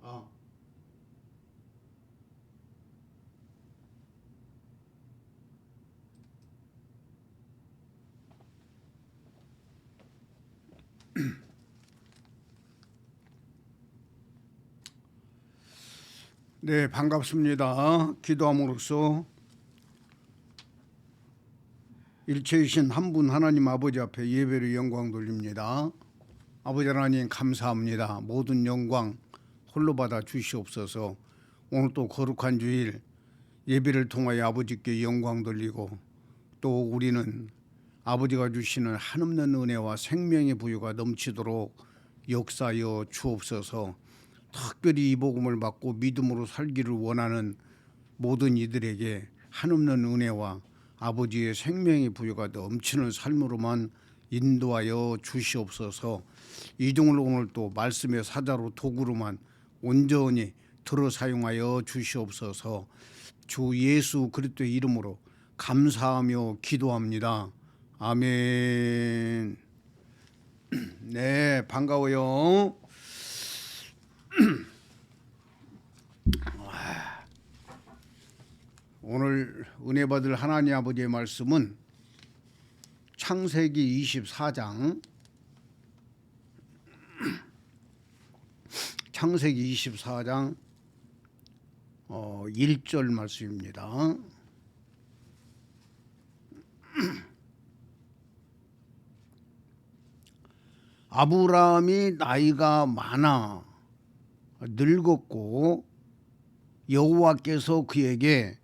아, 네, 반갑습니다. 기도함으로써 일체이신 한 분 하나님 아버지 앞에 예배를 영광 돌립니다. 아버지 하나님 감사합니다. 모든 영광 홀로 받아 주시옵소서. 오늘 또 거룩한 주일 예배를 통하여 아버지께 영광 돌리고 또 우리는 아버지가 주시는 한없는 은혜와 생명의 부유가 넘치도록 역사하여 주옵소서. 특별히 이 복음을 받고 믿음으로 살기를 원하는 모든 이들에게 한없는 은혜와 아버지의 생명의 부유가 넘치는 삶으로만 인도하여 주시옵소서. 이종을 오늘 또 말씀의 사자로 도구로만 온전히 들어 사용하여 주시옵소서. 주 예수 그리스도의 이름으로 감사하며 기도합니다. 아멘. 네, 반가워요. 오늘 은혜 받을 하나님 아버지의 말씀은 창세기 24장 1절 말씀입니다. 아브라함이 나이가 많아 늙었고 여호와께서 그에게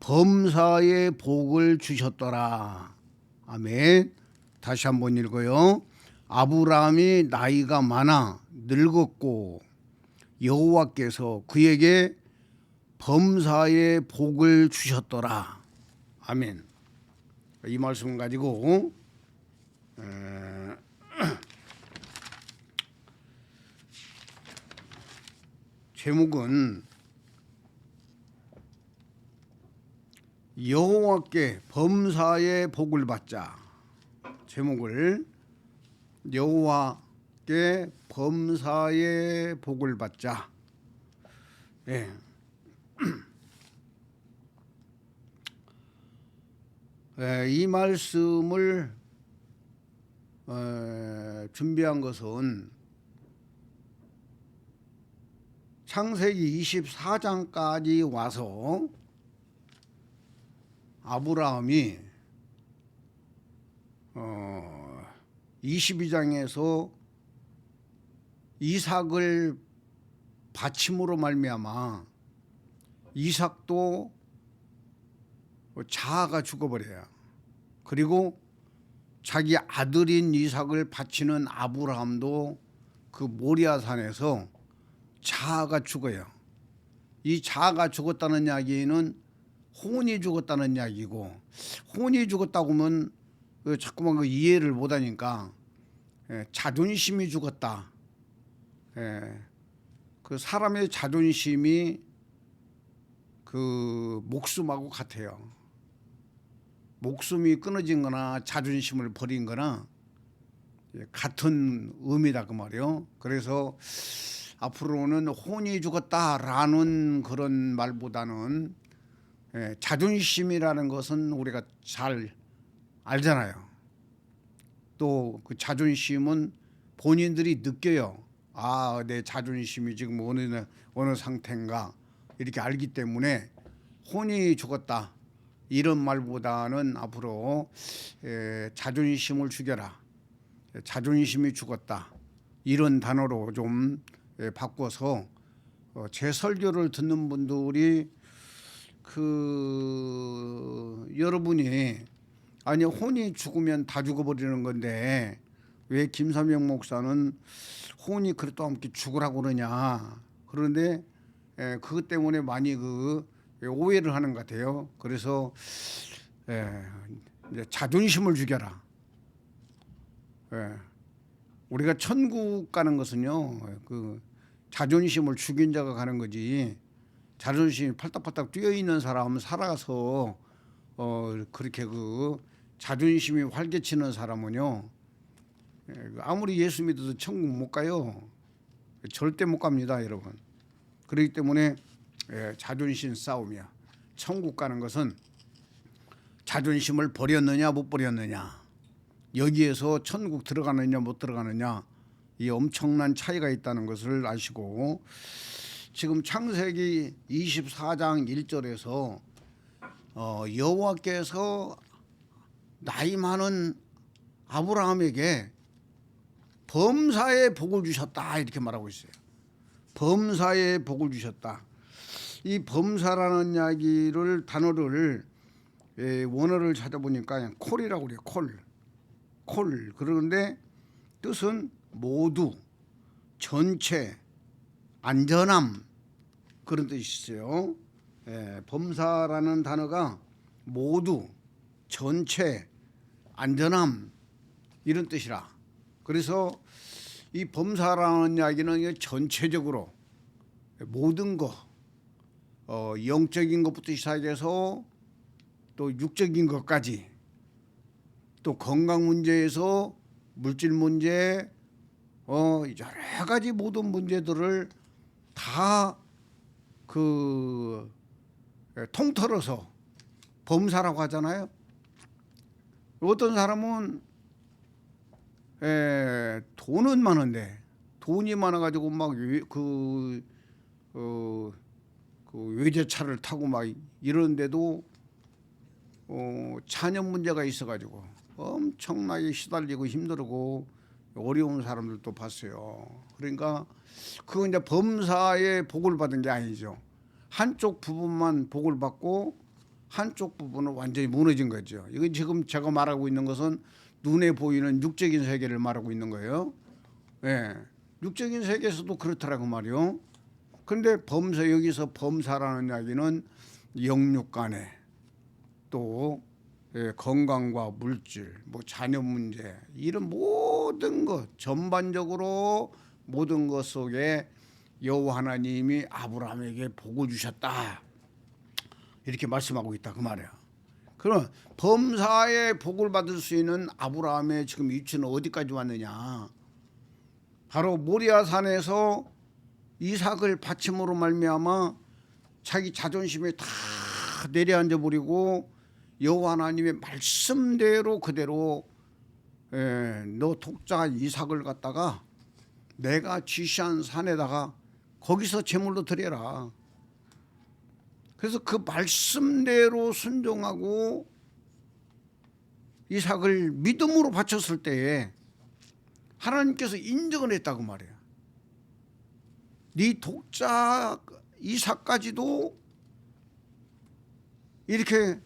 범사의 복을 주셨더라. 아멘. 다시 한번 읽어요. 아브라함이 나이가 많아 늙었고 여호와께서 그에게 범사의 복을 주셨더라. 아멘. 이 말씀 가지고 제목은 여호와께 범사의 복을 받자. 제목을 여호와께 범사의 복을 받자. 예. 이 말씀을 준비한 것은 창세기 24장까지 와서 아브라함이 22장에서 이삭을 바침으로 말미암아 이삭도 자아가 죽어버려요. 그리고 자기 아들인 이삭을 바치는 아브라함도 그 모리아산에서 자아가 죽어요. 이 자아가 죽었다는 이야기는 혼이 죽었다는 이야기고, 혼이 죽었다고 하면 자꾸만 그 이해를 못하니까 자존심이 죽었다. 그 사람의 자존심이 그 목숨하고 같아요. 목숨이 끊어진 거나 자존심을 버린 거나 같은 의미다 그 말이요. 그래서 앞으로는 혼이 죽었다라는 그런 말보다는 자존심이라는 것은 우리가 잘 알잖아요. 또 그 자존심은 본인들이 느껴요. 아, 내 자존심이 지금 어느 상태인가 이렇게 알기 때문에 혼이 죽었다 이런 말보다는 앞으로 자존심을 죽여라, 자존심이 죽었다 이런 단어로 좀 바꿔서 제 설교를 듣는 분들이 여러분이 아니 혼이 죽으면 다 죽어버리는 건데 왜 김삼영 목사는 혼이 그래도 함께 죽으라고 그러냐. 그런데 그것 때문에 많이 오해를 하는 것 같아요. 그래서 이제 자존심을 죽여라. 우리가 천국 가는 것은요, 그 자존심을 죽인 자가 가는 거지. 자존심이 팔딱팔딱 뛰어 있는 사람은 살아서 그렇게 그 자존심이 활개치는 사람은요, 아무리 예수 믿어도 천국 못 가요. 절대 못 갑니다, 여러분. 그렇기 때문에 자존심 싸움이야. 천국 가는 것은 자존심을 버렸느냐 못 버렸느냐, 여기에서 천국 들어가느냐 못 들어가느냐, 이 엄청난 차이가 있다는 것을 아시고, 지금 창세기 24장 1절에서 여호와께서 나이 많은 아브라함에게 범사의 복을 주셨다 이렇게 말하고 있어요. 범사의 복을 주셨다. 이 범사라는 이야기를 단어를 원어를 찾아보니까 그냥 콜이라고 그래요. 콜. 그러는데 뜻은 모두, 전체, 안전함 그런 뜻이 있어요. 범사라는 단어가 모두, 전체, 안전함 이런 뜻이라. 그래서 이 범사라는 이야기는 전체적으로 모든 것, 영적인 것부터 시작해서 또 육적인 것까지, 또 건강 문제에서 물질 문제, 여러 가지 모든 문제들을 다 통틀어서 범사라고 하잖아요. 어떤 사람은 돈은 많은데, 돈이 많아가지고 막 외제차를 타고 막 이러는데도 자녀 문제가 있어가지고 엄청나게 시달리고 힘들고 어려운 사람들도 봤어요. 그러니까 그건 이제 범사의 복을 받은 게 아니죠. 한쪽 부분만 복을 받고 한쪽 부분은 완전히 무너진 거죠. 이건 지금 제가 말하고 있는 것은 눈에 보이는 육적인 세계를 말하고 있는 거예요. 육적인 세계에서도 그렇더라고 말이요. 그런데 여기서 범사라는 이야기는 영육 간에 또 건강과 물질, 자녀 문제, 이런 모든 것 전반적으로 모든 것 속에 여호와 하나님이 아브라함에게 복을 주셨다 이렇게 말씀하고 있다 그 말이야. 그럼 범사의 복을 받을 수 있는 아브라함의 지금 위치는 어디까지 왔느냐? 바로 모리아 산에서 이삭을 바침으로 말미암아 자기 자존심에 다 내려앉아 버리고 여호와 하나님의 말씀대로 그대로 너 독자 이삭을 갖다가 내가 지시한 산에다가 거기서 제물로 드려라. 그래서 그 말씀대로 순종하고 이삭을 믿음으로 바쳤을 때에 하나님께서 인정을 했다고 말이에요. 네 독자 이삭까지도 이렇게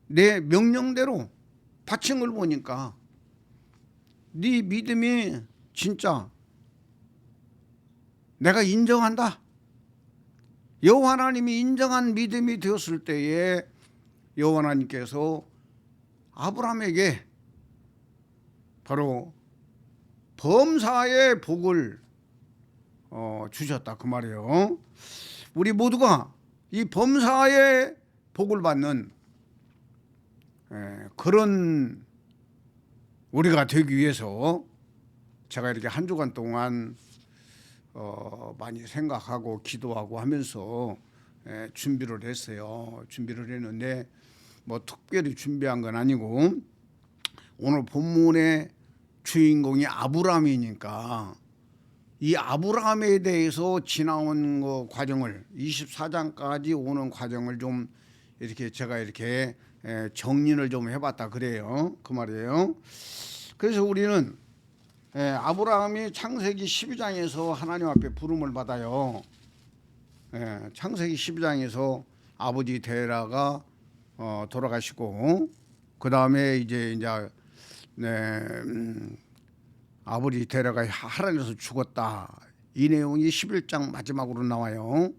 내 명령대로 바친 걸 보니까 네 믿음이 진짜 내가 인정한다. 여호와 하나님이 인정한 믿음이 되었을 때에 여호와 하나님께서 아브라함에게 바로 범사의 복을 주셨다 그 말이에요. 우리 모두가 이 범사의 복을 받는 그런 우리가 되기 위해서 제가 이렇게 한 주간 동안 많이 생각하고 기도하고 하면서 준비를 했어요. 준비를 했는데 특별히 준비한 건 아니고, 오늘 본문의 주인공이 아브라함이니까 이 아브라함에 대해서 지나온 과정을 24장까지 오는 과정을 좀 이렇게 제가 이렇게 정리를 좀 해봤다 그래요. 그 말이에요. 그래서 우리는 아브라함이 창세기 12장에서 하나님 앞에 부름을 받아요. 창세기 12장에서 아버지 데라가 돌아가시고 그 다음에 이제 아버지 데라가 하란에서 죽었다. 이 내용이 11장 마지막으로 나와요.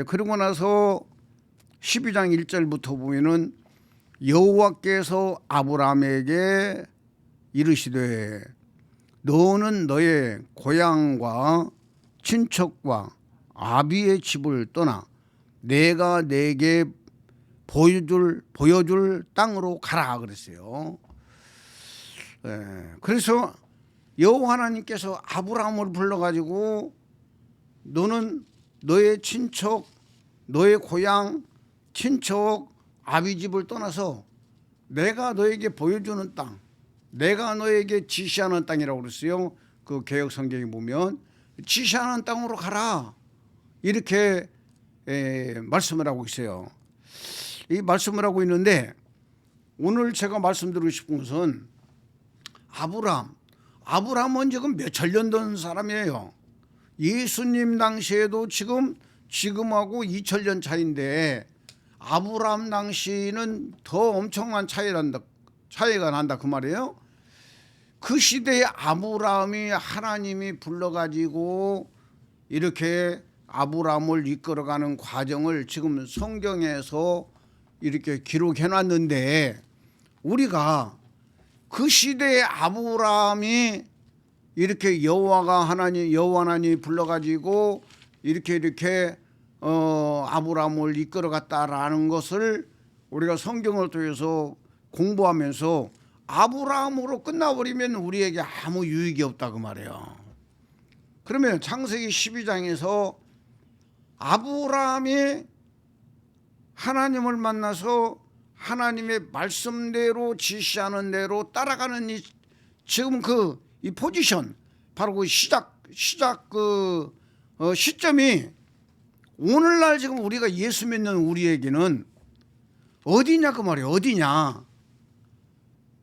그러고 나서 12장 1절부터 보면은 여호와께서 아브라함에게 이르시되 너는 너의 고향과 친척과 아비의 집을 떠나 내가 내게 보여줄 땅으로 가라 그랬어요. 그래서 여호와 하나님께서 아브라함을 불러가지고 너는 너의 친척, 너의 고향, 친척, 아비집을 떠나서 내가 너에게 보여주는 땅, 내가 너에게 지시하는 땅이라고 그랬어요. 그 개역 성경에 보면 지시하는 땅으로 가라, 이렇게 말씀을 하고 있어요. 이 말씀을 하고 있는데, 오늘 제가 말씀드리고 싶은 것은 아브라함은 지금 몇천 년 된 사람이에요. 예수님 당시에도 지금하고 2000년 차인데, 아브라함 당시는 더 엄청난 차이가 난다 그 말이에요. 그 시대에 아브라함이 하나님이 불러가지고 이렇게 아브라함을 이끌어가는 과정을 지금 성경에서 이렇게 기록해놨는데, 우리가 그 시대에 아브라함이 이렇게 여호와 하나님이 불러가지고 이렇게 아브라함을 이끌어갔다라는 것을 우리가 성경을 통해서 공부하면서 아브라함으로 끝나버리면 우리에게 아무 유익이 없다 그 말이에요. 그러면 창세기 12장에서 아브라함이 하나님을 만나서 하나님의 말씀대로 지시하는 대로 따라가는 지금 이 포지션, 바로 그 시점이 오늘날 지금 우리가 예수 믿는 우리에게는 어디냐 그 말이에요. 어디냐,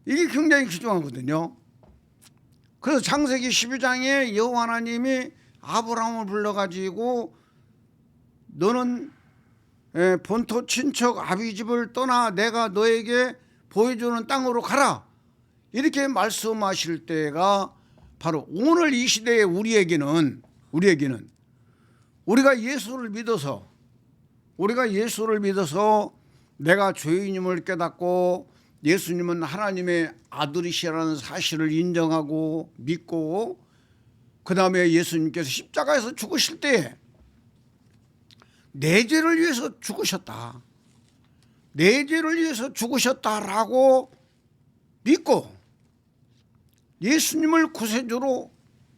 이게 굉장히 중요하거든요. 그래서 창세기 12장에 여호와 하나님이 아브라함을 불러가지고 너는 본토 친척 아비집을 떠나 내가 너에게 보여주는 땅으로 가라, 이렇게 말씀하실 때가 바로 오늘 이 시대의 우리에게는 우리가 예수를 믿어서 내가 죄인임을 깨닫고 예수님은 하나님의 아들이시라는 사실을 인정하고 믿고, 그 다음에 예수님께서 십자가에서 죽으실 때 내 죄를 위해서 죽으셨다, 내 죄를 위해서 죽으셨다라고 믿고 예수님을 구세주로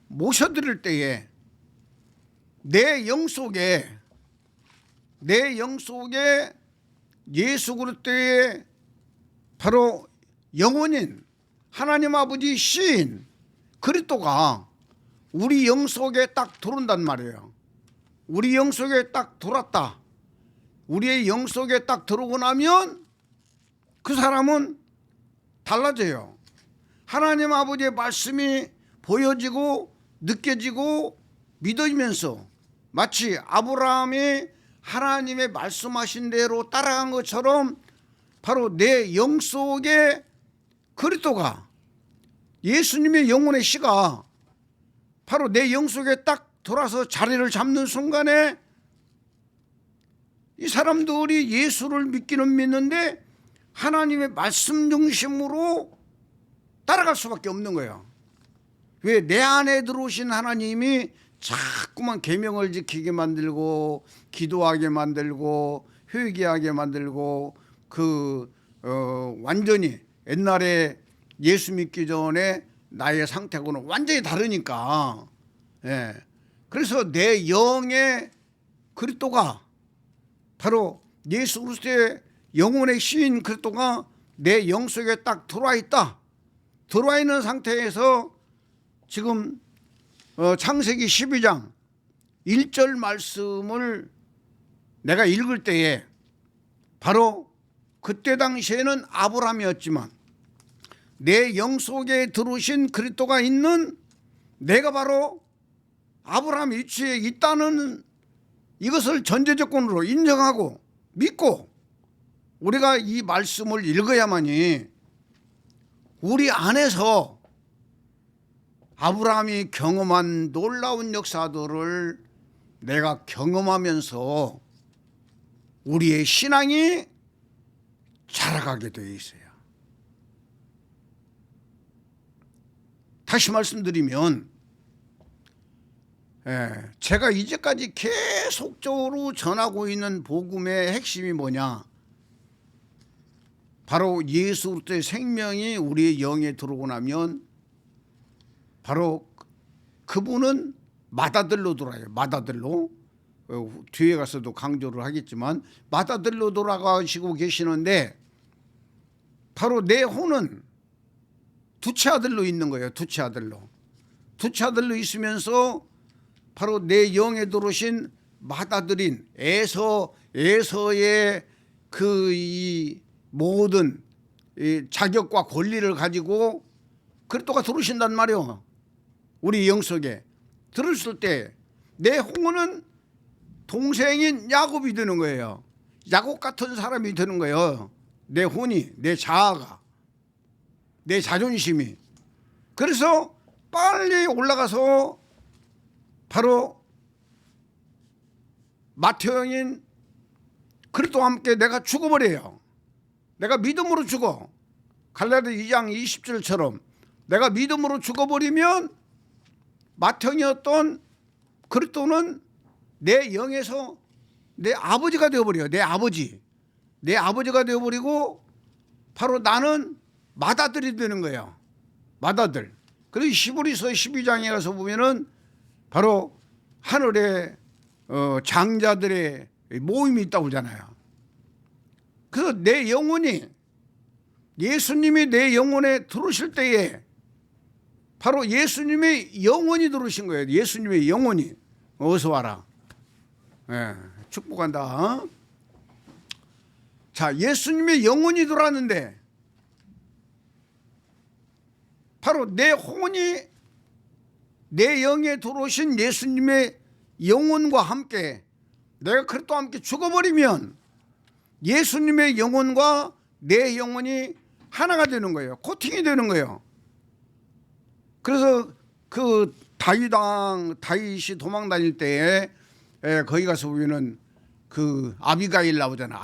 모셔드릴 때에 내 영 속에 예수 그리스도의 바로 영혼인 하나님 아버지 시인 그리스도가 우리 영 속에 딱 들어온단 말이에요. 우리 영 속에 딱 들어왔다. 우리의 영 속에 딱 들어오고 나면 그 사람은 달라져요. 하나님 아버지의 말씀이 보여지고 느껴지고 믿어지면서 마치 아브라함이 하나님의 말씀하신 대로 따라간 것처럼 바로 내 영 속에 그리스도가, 예수님의 영혼의 씨가 바로 내 영 속에 딱 돌아서 자리를 잡는 순간에 이 사람들이 예수를 믿기는 믿는데 하나님의 말씀 중심으로 따라갈 수밖에 없는 거예요. 왜? 내 안에 들어오신 하나님이 자꾸만 계명을 지키게 만들고 기도하게 만들고 회개하게 만들고 완전히 옛날에 예수 믿기 전에 나의 상태하고는 완전히 다르니까. 예. 그래서 내 영의 그리스도가 바로 예수 그리스도의 영혼의 시인 그리스도가 내 영 속에 딱 들어와 있다. 들어와 있는 상태에서 지금 창세기 12장 1절 말씀을 내가 읽을 때에 바로 그때 당시에는 아브라함이었지만 내 영 속에 들어오신 그리스도가 있는 내가 바로 아브라함 위치에 있다는 이것을 전제조건으로 인정하고 믿고 우리가 이 말씀을 읽어야만이 우리 안에서 아브라함이 경험한 놀라운 역사들을 내가 경험하면서 우리의 신앙이 자라가게 되어 있어요. 다시 말씀드리면 제가 이제까지 계속적으로 전하고 있는 복음의 핵심이 뭐냐? 바로 예수 그리스도의 생명이 우리의 영에 들어오고 나면 바로 그분은 맏아들로 돌아요. 맏아들로. 뒤에 가서도 강조를 하겠지만 맏아들로 돌아가시고 계시는데 바로 내 혼은 두째 아들로 있는 거예요. 두째 아들로. 두째 아들로 있으면서 바로 내 영에 들어오신 맏아들인 에서의 그 이 모든 이 자격과 권리를 가지고 그리스도가 들어오신단 말이에요. 우리 영 속에 들었을 때 내 혼은 동생인 야곱이 되는 거예요. 야곱 같은 사람이 되는 거예요. 내 혼이, 내 자아가, 내 자존심이. 그래서 빨리 올라가서 바로 맏형인 그리스도와 함께 내가 죽어버려요. 내가 믿음으로 죽어. 갈라디아 2장 20절처럼 내가 믿음으로 죽어버리면 맏형이었던 그리스도는 내 영에서 내 아버지가 되어버려요. 내 아버지가 되어버리고 바로 나는 맏아들이 되는 거예요. 맏아들. 그리고 히브리서 12장에 가서 보면은 바로 하늘에 장자들의 모임이 있다고 그러잖아요. 그래서 내 영혼이 예수님이 내 영혼에 들어오실 때에 바로 예수님의 영혼이 들어오신 거예요. 예수님의 영혼이. 어서 와라. 예, 축복한다. 자, 예수님의 영혼이 들어왔는데 바로 내 혼이 내 영에 들어오신 예수님의 영혼과 함께 내가 그리스도와 함께 죽어버리면 예수님의 영혼과 내 영혼이 하나가 되는 거예요. 코팅이 되는 거예요. 그래서 그 다윗이 도망 다닐 때에 거기 가서 보면은 그 아비가일 나오잖아.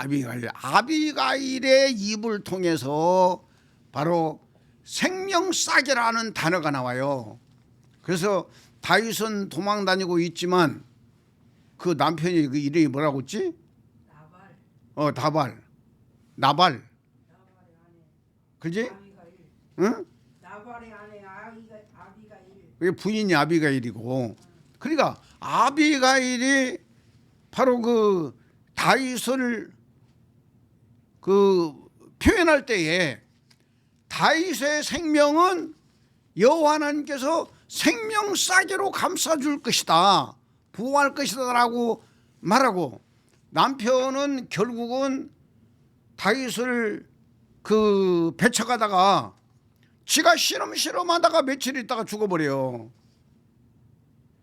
아비가일의 입을 통해서 바로 생명싸개라는 단어가 나와요. 그래서 다윗은 도망 다니고 있지만 그 남편이 그 이름이 뭐라고 했지? 나발. 그지? 응? 나발의 아내 아비가일. 그게 부인이 아비가일이고. 그러니까 아비가일이 바로 그 다윗을 그 표현할 때에 다윗의 생명은 여호와 하나님께서 생명싸개로 감싸줄 것이다, 보호할 것이다라고 말하고, 남편은 결국은 다윗을 그 배척하다가 지가 시름시름하다가 며칠 있다가 죽어버려요.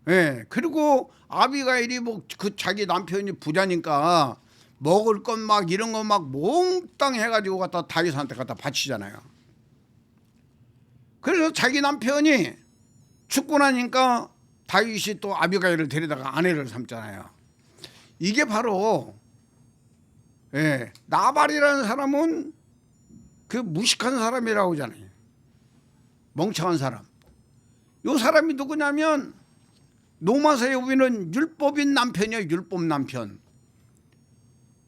예. 그리고 아비가일이 뭐 그 자기 남편이 부자니까 먹을 것 막 이런 거 막 몽땅 해가지고 갖다 다윗한테 갖다 바치잖아요. 그래서 자기 남편이 죽고 나니까 다윗이 또 아비가일을 데려다가 아내를 삼잖아요. 이게 바로 나발이라는 사람은 그 무식한 사람이라고 하잖아요. 멍청한 사람. 이 사람이 누구냐면 로마서에 보면 율법인 남편이에요. 율법 남편.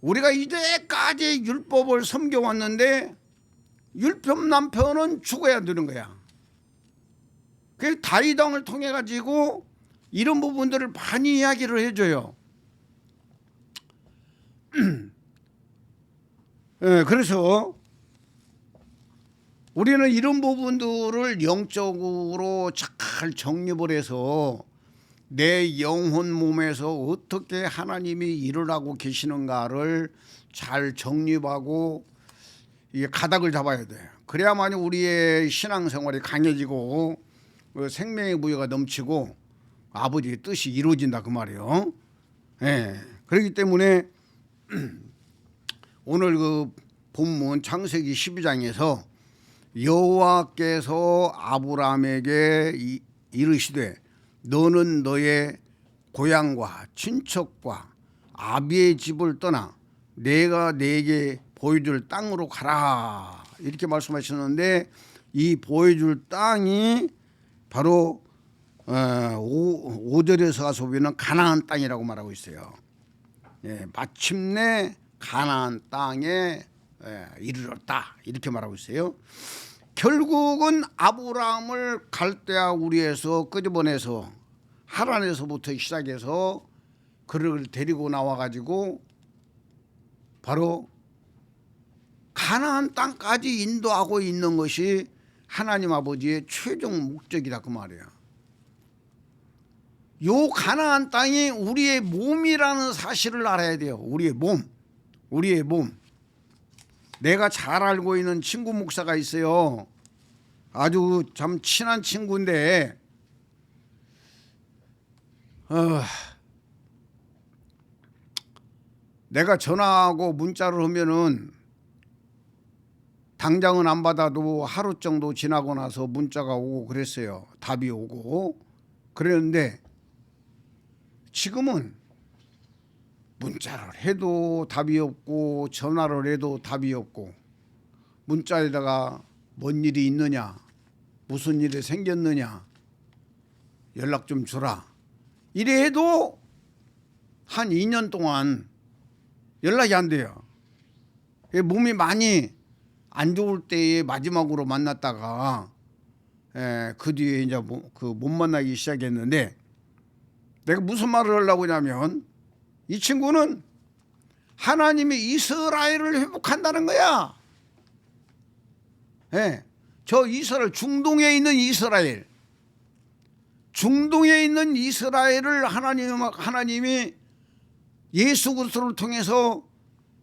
우리가 이제까지 율법을 섬겨왔는데 율법 남편은 죽어야 되는 거야. 그 다윗 왕을 통해 가지고 이런 부분들을 많이 이야기를 해줘요. 그래서 우리는 이런 부분들을 영적으로 잘 정립을 해서 내 영혼 몸에서 어떻게 하나님이 일을 하고 계시는가를 잘 정립하고 이게 가닥을 잡아야 돼요. 그래야만 우리의 신앙생활이 강해지고 생명의 부여가 넘치고 아버지의 뜻이 이루어진다 그 말이에요. 그렇기 때문에 오늘 그 본문 창세기 12장에서 여호와께서 아브라함에게 이르시되 너는 너의 고향과 친척과 아비의 집을 떠나 내가 네게 보여줄 땅으로 가라 이렇게 말씀하셨는데, 이 보여줄 땅이 바로 5절에서 가서 보면 가나안 땅이라고 말하고 있어요. 마침내 가나안 땅에 이르렀다 이렇게 말하고 있어요. 결국은 아브라함을 갈대아 우리에서 끄집어내서 하란에서부터 시작해서 그를 데리고 나와가지고 바로 가나안 땅까지 인도하고 있는 것이 하나님 아버지의 최종 목적이다 그 말이야. 요 가나안 땅이 우리의 몸이라는 사실을 알아야 돼요. 우리의 몸. 내가 잘 알고 있는 친구 목사가 있어요. 아주 참 친한 친구인데 내가 전화하고 문자를 하면은 당장은 안 받아도 하루 정도 지나고 나서 문자가 오고 그랬어요. 답이 오고 그랬는데 지금은 문자를 해도 답이 없고 전화를 해도 답이 없고 문자에다가 뭔 일이 있느냐, 무슨 일이 생겼느냐, 연락 좀 주라 이래 해도 한 2년 동안 연락이 안 돼요. 몸이 많이 안 좋을 때에 마지막으로 만났다가 그 뒤에 이제 못 만나기 시작했는데 내가 무슨 말을 하려고 하냐면 이 친구는 하나님이 이스라엘을 회복한다는 거야. 저 이스라엘, 중동에 있는 이스라엘을 하나님이 예수 그리스도를 통해서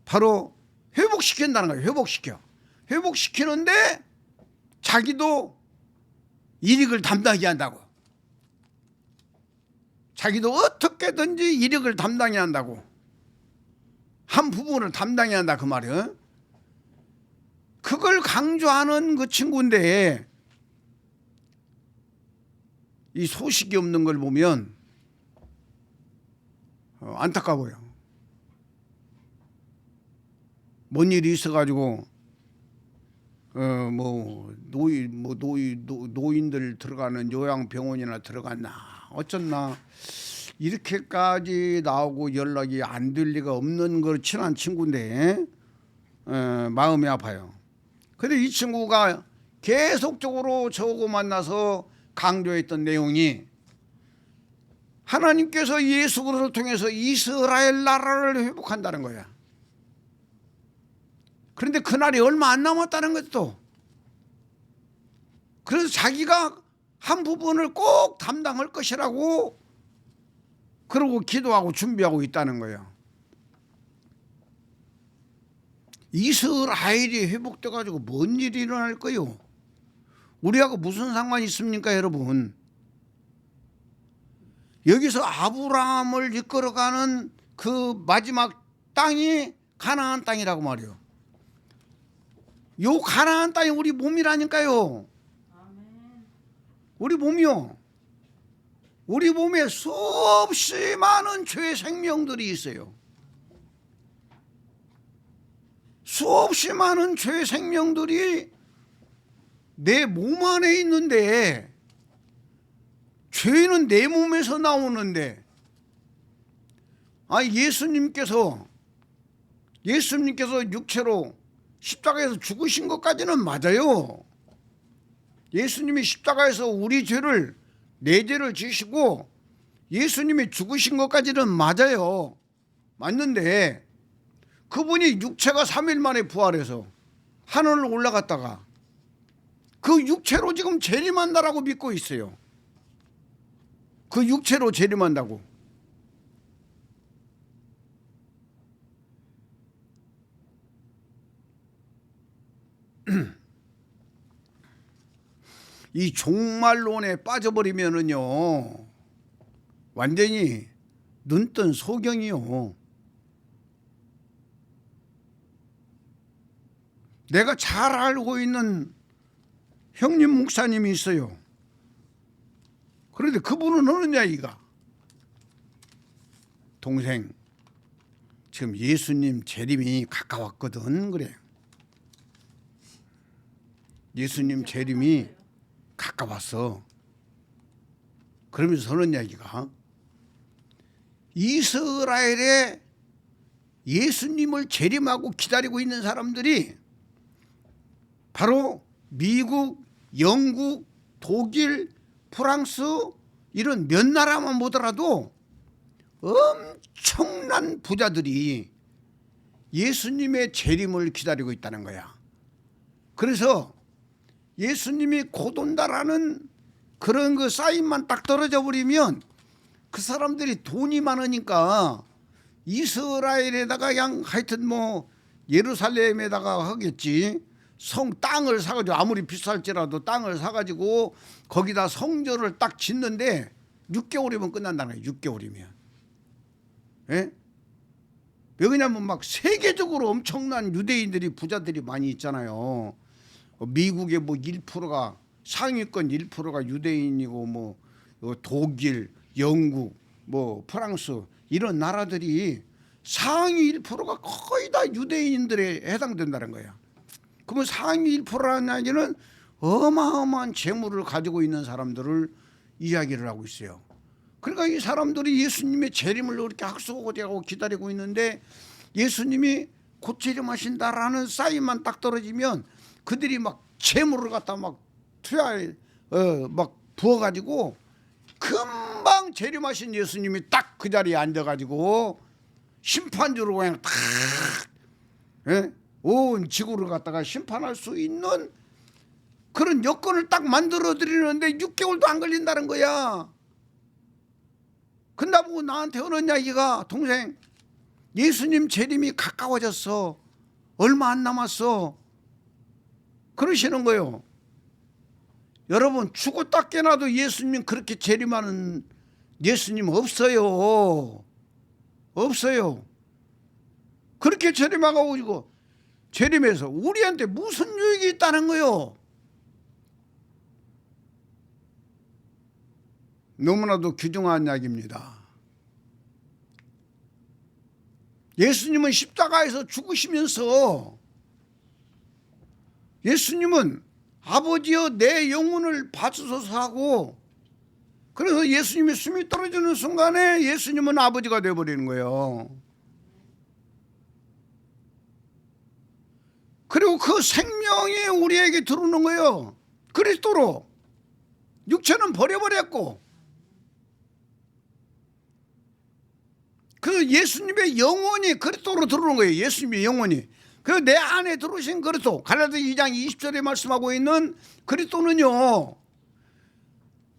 바로 회복시킨다는 거예요. 회복시키는데 자기도 일익을 담당해야 한다고. 자기도 어떻게든지 일익을 담당해야 한다고. 한 부분을 담당해야 한다 그 말이에요. 그걸 강조하는 그 친구인데 이 소식이 없는 걸 보면 안타까워요. 뭔 일이 있어가지고 노인들 들어가는 요양병원이나 들어갔나 어쩐나 이렇게까지 나오고 연락이 안 될 리가 없는 걸 친한 친구인데 마음이 아파요. 근데 이 친구가 계속적으로 저하고 만나서 강조했던 내용이 하나님께서 예수 그리스도를 통해서 이스라엘 나라를 회복한다는 거야. 그런데 그날이 얼마 안 남았다는 것도. 그래서 자기가 한 부분을 꼭 담당할 것이라고 그러고 기도하고 준비하고 있다는 거예요. 이스라엘이 회복돼 가지고 뭔 일이 일어날 거요? 우리하고 무슨 상관이 있습니까, 여러분? 여기서 아브라함을 이끌어가는 그 마지막 땅이 가나안 땅이라고 말이요. 요 가나안 땅이 우리 몸이라니까요. 우리 몸이요. 우리 몸에 수없이 많은 죄 생명들이 있어요. 수없이 많은 죄 생명들이 내 몸 안에 있는데 죄는 내 몸에서 나오는데 예수님께서 육체로 십자가에서 죽으신 것까지는 맞아요. 예수님이 십자가에서 우리 죄를 내 죄를 지시고 예수님이 죽으신 것까지는 맞아요. 맞는데 그분이 육체가 3일 만에 부활해서 하늘을 올라갔다가 그 육체로 지금 재림한다라고 믿고 있어요. 그 육체로 재림한다고. 이 종말론에 빠져버리면은요 완전히 눈뜬 소경이요. 내가 잘 알고 있는 형님 목사님이 있어요. 그런데 그분은 하는 이야기가 동생 지금 예수님 재림이 가까웠거든 그래. 예수님 재림이 가까웠어. 그러면서 하는 이야기가 이스라엘에 예수님을 재림하고 기다리고 있는 사람들이 바로 미국, 영국, 독일, 프랑스, 이런 몇 나라만 보더라도 엄청난 부자들이 예수님의 재림을 기다리고 있다는 거야. 그래서 예수님이 곧 온다라는 그런 그 사인만 딱 떨어져 버리면 그 사람들이 돈이 많으니까 이스라엘에다가 그냥 하여튼 뭐 예루살렘에다가 하겠지. 성 땅을 사가지고 아무리 비쌀지라도 땅을 사가지고 거기다 성전을 딱 짓는데 6개월이면 끝난다는 거예요. 6개월이면. 예? 왜 그러냐면 막 세계적으로 엄청난 유대인들이 부자들이 많이 있잖아요. 미국의 뭐 1%가 상위권 1%가 유대인이고 뭐 독일, 영국, 뭐 프랑스 이런 나라들이 상위 1%가 거의 다 유대인들에 해당된다는 거야. 그러면 상위 1%라는 얘기는 어마어마한 재물을 가지고 있는 사람들을 이야기를 하고 있어요. 그러니까 이 사람들이 예수님의 재림을 그렇게 학수고대하고 기다리고 있는데 예수님이 곧 재림하신다라는 사인만 딱 떨어지면 그들이 막 재물을 갖다 막 막 부어가지고 금방 재림하신 예수님이 딱 그 자리에 앉아가지고 심판주로 그냥 탁 온 지구를 갖다가 심판할 수 있는 그런 여건을 딱 만들어 드리는데 6개월도 안 걸린다는 거야. 근다보고 나한테 하는 이야기가 동생 예수님 재림이 가까워졌어. 얼마 안 남았어. 그러시는 거예요. 여러분 죽었다 깨나도 예수님 그렇게 재림하는 예수님 없어요. 없어요. 그렇게 재림하고 재림해서 우리한테 무슨 유익이 있다는 거요. 너무나도 귀중한 이야기입니다. 예수님은 십자가에서 죽으시면서 예수님은 아버지여 내 영혼을 받으소서 하고 그래서 예수님이 숨이 떨어지는 순간에 예수님은 아버지가 되어버리는 거예요. 그리고 그 생명이 우리에게 들어오는 거예요. 그리스도로. 육체는 버려버렸고 그 예수님의 영혼이 그리스도로 들어오는 거예요. 예수님의 영혼이. 그 내 안에 들어오신 그리스도. 갈라디아 2장 20절에 말씀하고 있는 그리스도는요.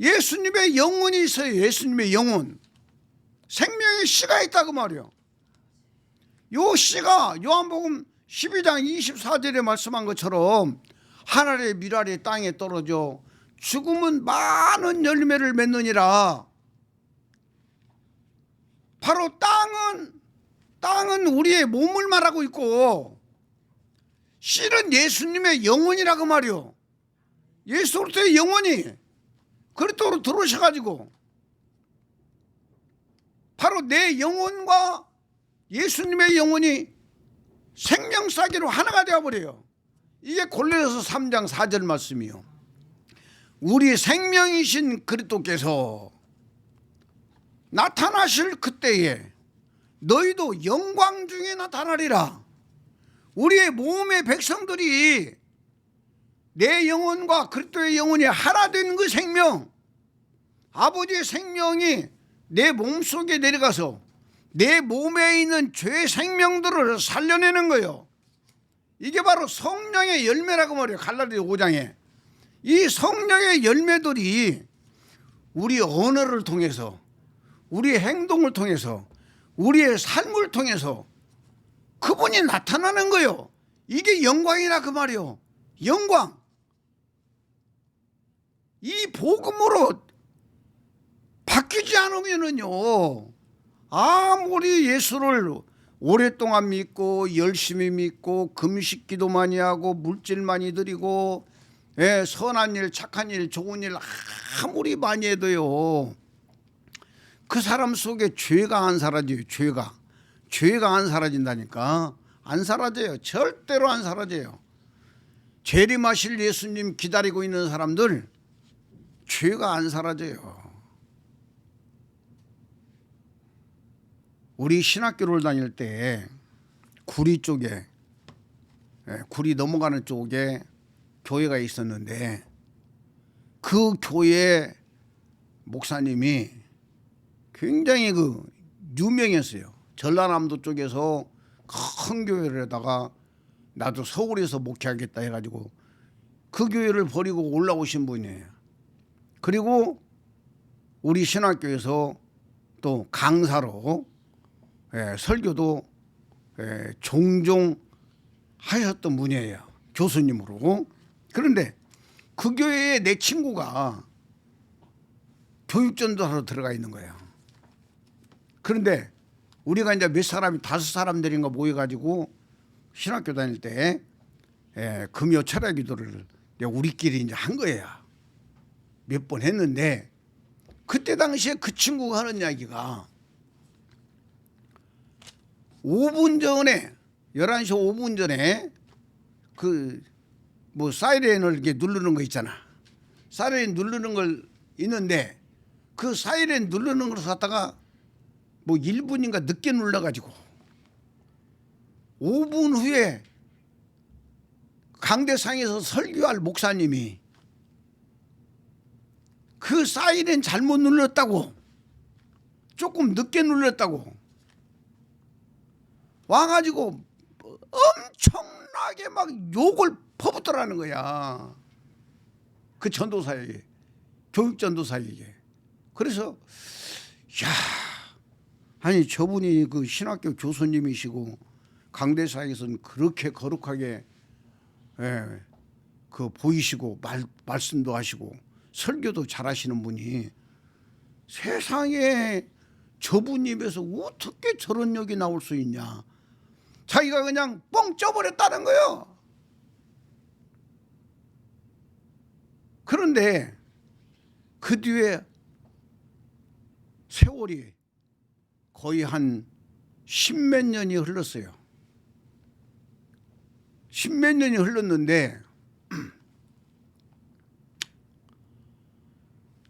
예수님의 영혼이 있어요. 예수님의 영혼. 생명의 씨가 있다고 말이에요. 요 씨가 요한복음 12장 24절에 말씀한 것처럼 하늘의 밀알이 땅에 떨어져 죽음은 많은 열매를 맺느니라. 바로 땅은 우리의 몸을 말하고 있고 씨는 예수님의 영혼이라고 말이요. 예수 그리스도의 영혼이 그리스도로 들어오셔가지고 바로 내 영혼과 예수님의 영혼이 생명사기로 하나가 되어버려요. 이게 골로새서 3장 4절 말씀이요. 우리 생명이신 그리스도께서 나타나실 그때에 너희도 영광 중에 나타나리라. 우리의 몸의 백성들이 내 영혼과 그리스도의 영혼이 하나 된 그 생명, 아버지의 생명이 내 몸속에 내려가서 내 몸에 있는 죄의 생명들을 살려내는 거예요. 이게 바로 성령의 열매라고 말해요. 갈라디아 5장에. 이 성령의 열매들이 우리 언어를 통해서 우리의 행동을 통해서 우리의 삶을 통해서 그분이 나타나는 거예요. 이게 영광이라 그 말이에요. 영광. 이 복음으로 바뀌지 않으면은요, 아무리 예수를 오랫동안 믿고 열심히 믿고 금식 기도 많이 하고 물질 많이 드리고 선한 일 착한 일 좋은 일 아무리 많이 해도요, 그 사람 속에 죄가 안 사라져요. 죄가 안 사라진다니까. 안 사라져요. 절대로 안 사라져요. 재림하실 예수님 기다리고 있는 사람들 죄가 안 사라져요. 우리 신학교를 다닐 때 구리 쪽에 구리 넘어가는 쪽에 교회가 있었는데 그 교회 목사님이 굉장히 그 유명했어요. 전라남도 쪽에서 큰 교회에다가 나도 서울에서 목회하겠다 해가지고 그 교회를 버리고 올라오신 분이에요. 그리고 우리 신학교에서 또 강사로 설교도 종종 하셨던 분이에요. 교수님으로. 그런데 그 교회에 내 친구가 교육전도사로 들어가 있는 거예요. 그런데 우리가 이제 몇 사람이 5사람들인가 모여가지고 신학교 다닐 때 금요 철야 기도를 우리끼리 이제 한 거예요. 몇 번 했는데 그때 당시에 그 친구가 하는 이야기가 5분 전에 11시 5분 전에 그 뭐 사이렌을 이렇게 누르는 거 있잖아. 사이렌 누르는 걸 있는데 그 사이렌 누르는 걸 갖다가 뭐 1분인가 늦게 눌러가지고 5분 후에 강대상에서 설교할 목사님이 그 사이렌 잘못 눌렀다고, 조금 늦게 눌렀다고 와가지고 엄청나게 막 욕을 퍼붓더라는 거야. 그 전도사에게, 교육전도사에게. 그래서 야, 아니 저분이 그 신학교 교수님이시고 강대상에서는 그렇게 거룩하게 그 보이시고 말씀도 하시고 설교도 잘하시는 분이 세상에 저분 입에서 어떻게 저런 욕이 나올 수 있냐. 자기가 그냥 뻥 쪄버렸다는 거예요. 그런데 그 뒤에 세월이 거의 한 10몇 년이 흘렀어요. 10몇 년이 흘렀는데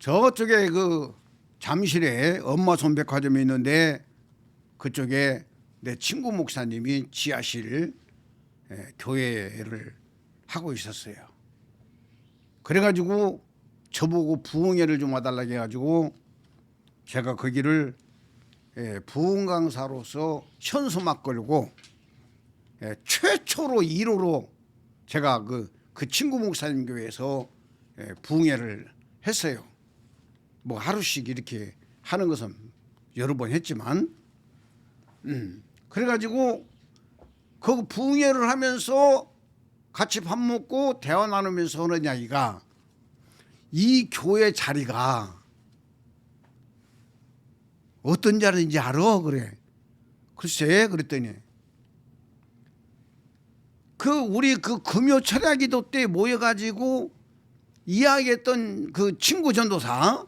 저쪽에 그 잠실에 엄마손백화점이 있는데 그쪽에 내 친구 목사님이 지하실 교회를 하고 있었어요. 그래가지고 저보고 부흥회를 좀 와달라고 해가지고 제가 거기를 부흥 강사로서 현수막 걸고 최초로 1호로 제가 그 친구 목사님 교회에서 부흥회를 했어요. 뭐 하루씩 이렇게 하는 것은 여러 번 했지만 그래가지고 그 부흥회를 하면서 같이 밥 먹고 대화 나누면서 하는 이야기가 이 교회 자리가 어떤 자리인지 알아? 그래. 글쎄 그랬더니 우리 그 금요 철야 기도 때 모여가지고 이야기했던 그 친구 전도사가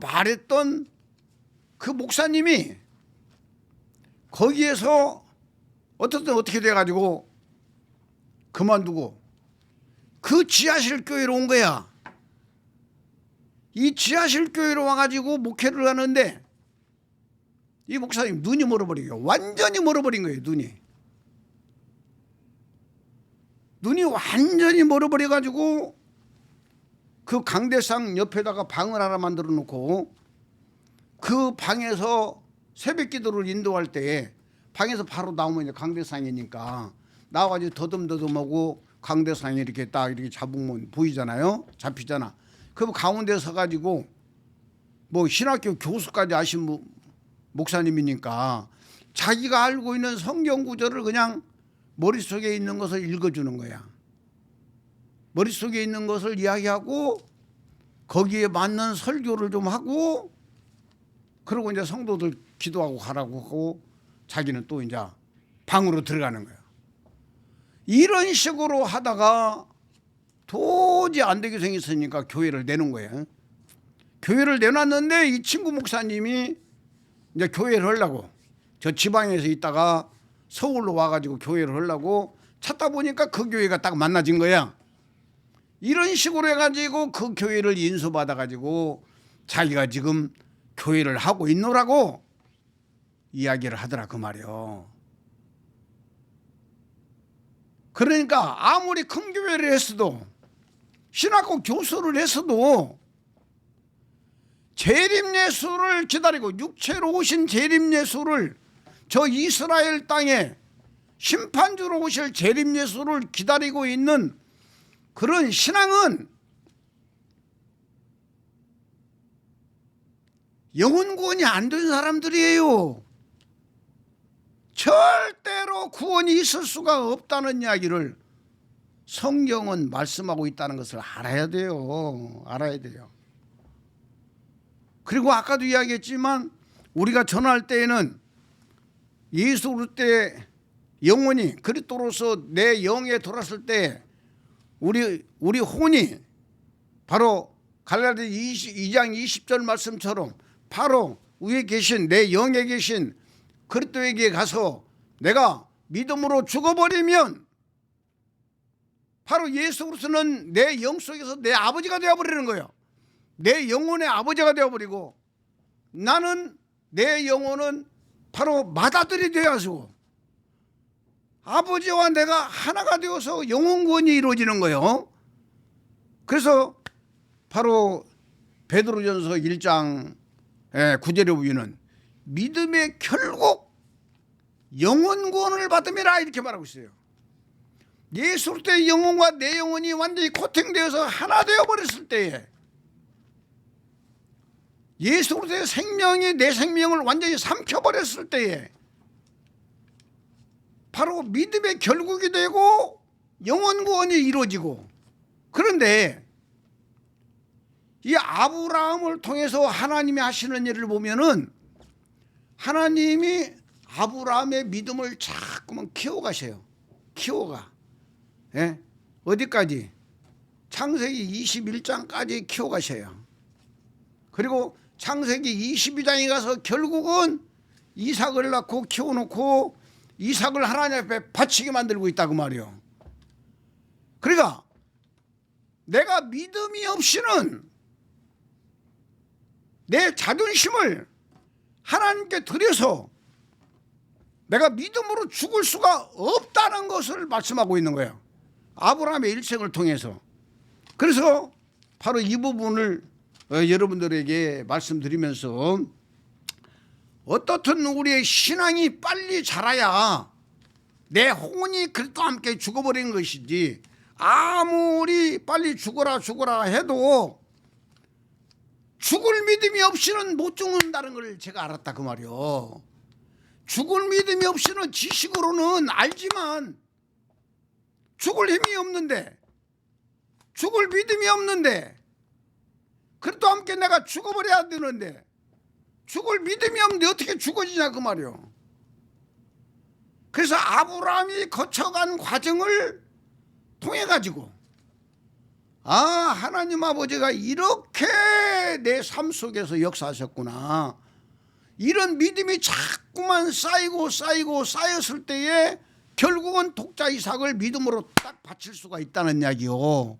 말했던 그 목사님이 거기에서 어떻게 돼가지고 그만두고 그 지하실 교회로 온 거야. 이 지하실 교회로 와가지고 목회를 하는데 이 목사님 눈이 멀어버리고 완전히 멀어버린 거예요. 눈이 완전히 멀어버려가지고 그 강대상 옆에다가 방을 하나 만들어 놓고 그 방에서 새벽 기도를 인도할 때 방에서 바로 나오면 이제 강대상이니까 나와가지고 더듬더듬하고 강대상이 이렇게 딱 이렇게 잡으면 보이잖아요. 잡히잖아. 그 가운데 서가지고 뭐 신학교 교수까지 하신 목사님이니까 자기가 알고 있는 성경 구절을 그냥 머릿속에 있는 것을 읽어주는 거야. 머릿속에 있는 것을 이야기하고 거기에 맞는 설교를 좀 하고 그러고 이제 성도들 기도하고 가라고 하고 자기는 또 이제 방으로 들어가는 거야. 이런 식으로 하다가 도저히 안 되게 생겼으니까 교회를 내놓은 거예요. 교회를 내놨는데 이 친구 목사님이 이제 교회를 하려고 저 지방에서 있다가 서울로 와가지고 교회를 하려고 찾다 보니까 그 교회가 딱 만나진 거야. 이런 식으로 해가지고 그 교회를 인수받아가지고 자기가 지금 교회를 하고 있노라고 이야기를 하더라 그 말이요. 그러니까 아무리 큰 교회를 했어도 신학교 교수를 했어도 재림 예수를 기다리고 육체로 오신 재림 예수를 저 이스라엘 땅에 심판주로 오실 재림 예수를 기다리고 있는 그런 신앙은 영혼 구원이 안 된 사람들이에요. 절대로 구원이 있을 수가 없다는 이야기를 성경은 말씀하고 있다는 것을 알아야 돼요. 알아야 돼요. 그리고 아까도 이야기했지만 우리가 전할 때에는 예수 그리스도 때 영혼이 그리스도로서 내 영에 돌았을 때 우리 혼이 바로 갈라디아 2장 20절 말씀처럼 바로 위에 계신 내 영에 계신 그리스도에게 가서 내가 믿음으로 죽어버리면 바로 예수 그리스도는 내 영 속에서 내 아버지가 되어버리는 거예요. 내 영혼의 아버지가 되어버리고 나는 내 영혼은 바로 맏아들이 되어서 아버지와 내가 하나가 되어서 영혼 구원이 이루어지는 거예요. 그래서 바로 베드로전서 1장 9절에 보면은 믿음의 결국 영혼 구원을 받음이라 이렇게 말하고 있어요. 예수 그리스도의 영혼과 내 영혼이 완전히 코팅되어서 하나 되어버렸을 때에 예수 그리스도의 생명이 내 생명을 완전히 삼켜버렸을 때에 바로 믿음의 결국이 되고 영혼 구원이 이루어지고, 그런데 이 아브라함을 통해서 하나님이 하시는 일을 보면은 하나님이 아브라함의 믿음을 자꾸만 키워가셔요. 키워가. 예? 어디까지? 창세기 21장까지 키워가셔요. 그리고 창세기 22장에 가서 결국은 이삭을 낳고 키워놓고 이삭을 하나님 앞에 바치게 만들고 있다고 말이요. 그러니까 내가 믿음이 없이는 내 자존심을 하나님께 드려서 내가 믿음으로 죽을 수가 없다는 것을 말씀하고 있는 거예요. 아브라함의 일생을 통해서. 그래서 바로 이 부분을 여러분들에게 말씀드리면서 어떻든 우리의 신앙이 빨리 자라야 내 혼이 그리스도와 함께 죽어버린 것이지, 아무리 빨리 죽어라 해도 죽을 믿음이 없이는 못 죽는다는 걸 제가 알았다 그 말이요. 죽을 믿음이 없이는 지식으로는 알지만 죽을 힘이 없는데, 죽을 믿음이 없는데, 그리스도와 함께 내가 죽어버려야 되는데 죽을 믿음이 없는데 어떻게 죽어지냐 그 말이요. 그래서 아브라함이 거쳐간 과정을 통해 가지고 하나님 아버지가 이렇게 내 삶 속에서 역사하셨구나, 이런 믿음이 자꾸만 쌓였을 때에 결국은 독자 이삭을 믿음으로 딱 바칠 수가 있다는 이야기요.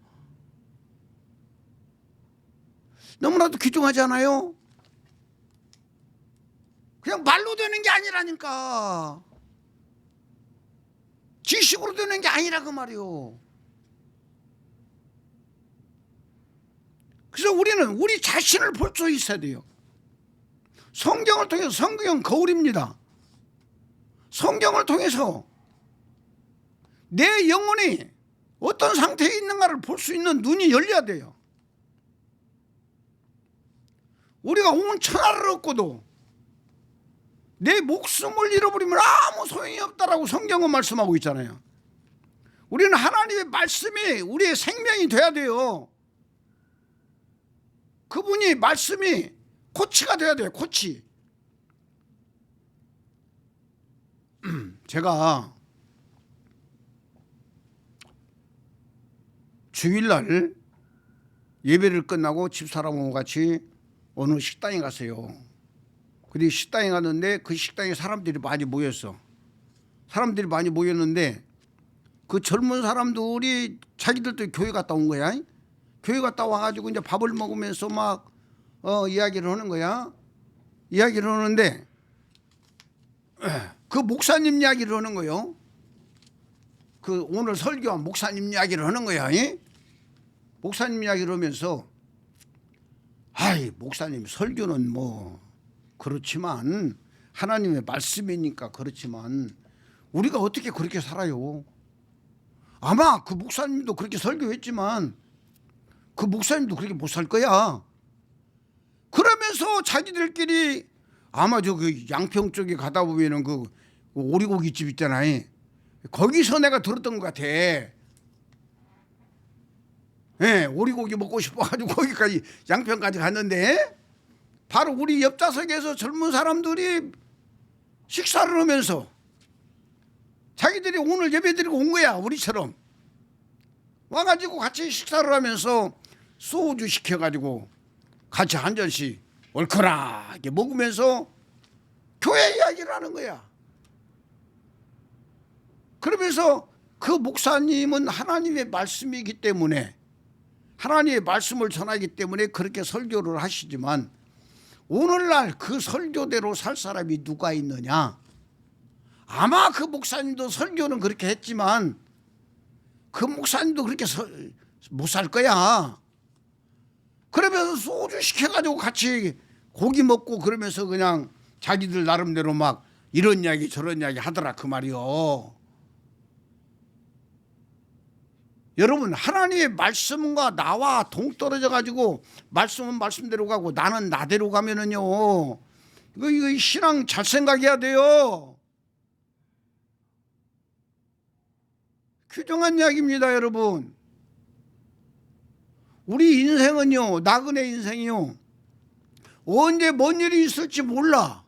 너무나도 귀중하지 않아요? 그냥 말로 되는 게 아니라니까. 지식으로 되는 게 아니라 그 말이요. 그래서 우리는 우리 자신을 볼 수 있어야 돼요. 성경을 통해서, 성경은 거울입니다. 성경을 통해서 내 영혼이 어떤 상태에 있는가를 볼 수 있는 눈이 열려야 돼요. 우리가 온 천하를 얻고도 내 목숨을 잃어버리면 아무 소용이 없다라고 성경은 말씀하고 있잖아요. 우리는 하나님의 말씀이 우리의 생명이 돼야 돼요. 그분이 말씀이 코치가 돼야 돼요. 코치. 제가 주일날 예배를 끝나고 집사람하고 같이 어느 식당에 갔어요. 근데 식당에 갔는데 그 식당에 사람들이 많이 모였어. 사람들이 많이 모였는데 그 젊은 사람들이 자기들도 교회 갔다 온 거야. 교회 갔다 와가지고 이제 밥을 먹으면서 막 이야기를 하는 거야. 이야기를 하는데 그 목사님 이야기를 하는 거요. 그 오늘 설교한 목사님 이야기를 하는 거야. 목사님 이야기를 하면서 아이 목사님 설교는 뭐 그렇지만 하나님의 말씀이니까 그렇지만 우리가 어떻게 그렇게 살아요? 아마 그 목사님도 그렇게 설교했지만 그 목사님도 그렇게 못 살 거야. 그러면서 자기들끼리 아마 저 그 양평 쪽에 가다 보면은 그 오리고기집 있잖아요. 거기서 내가 들었던 것 같아. 예, 오리고기 먹고 싶어가지고 거기까지 양평까지 갔는데 바로 우리 옆좌석에서 젊은 사람들이 식사를 하면서 자기들이 오늘 예배드리고 온 거야. 우리처럼 와가지고 같이 식사를 하면서 소주 시켜가지고 같이 한 잔씩 얼큰하게 먹으면서 교회 이야기를 하는 거야. 그러면서 그 목사님은 하나님의 말씀이기 때문에 하나님의 말씀을 전하기 때문에 그렇게 설교를 하시지만 오늘날 그 설교대로 살 사람이 누가 있느냐? 아마 그 목사님도 설교는 그렇게 했지만 그 목사님도 그렇게 못 살 거야. 그러면서 소주 시켜가지고 같이 고기 먹고 그러면서 그냥 자기들 나름대로 막 이런 이야기 저런 이야기 하더라 그 말이요. 여러분 하나님의 말씀과 나와 동떨어져 가지고 말씀은 말씀대로 가고 나는 나대로 가면은요 이거 신앙 잘 생각해야 돼요. 규정한 이야기입니다 여러분. 우리 인생은요 나그네 인생이요 언제 뭔 일이 있을지 몰라.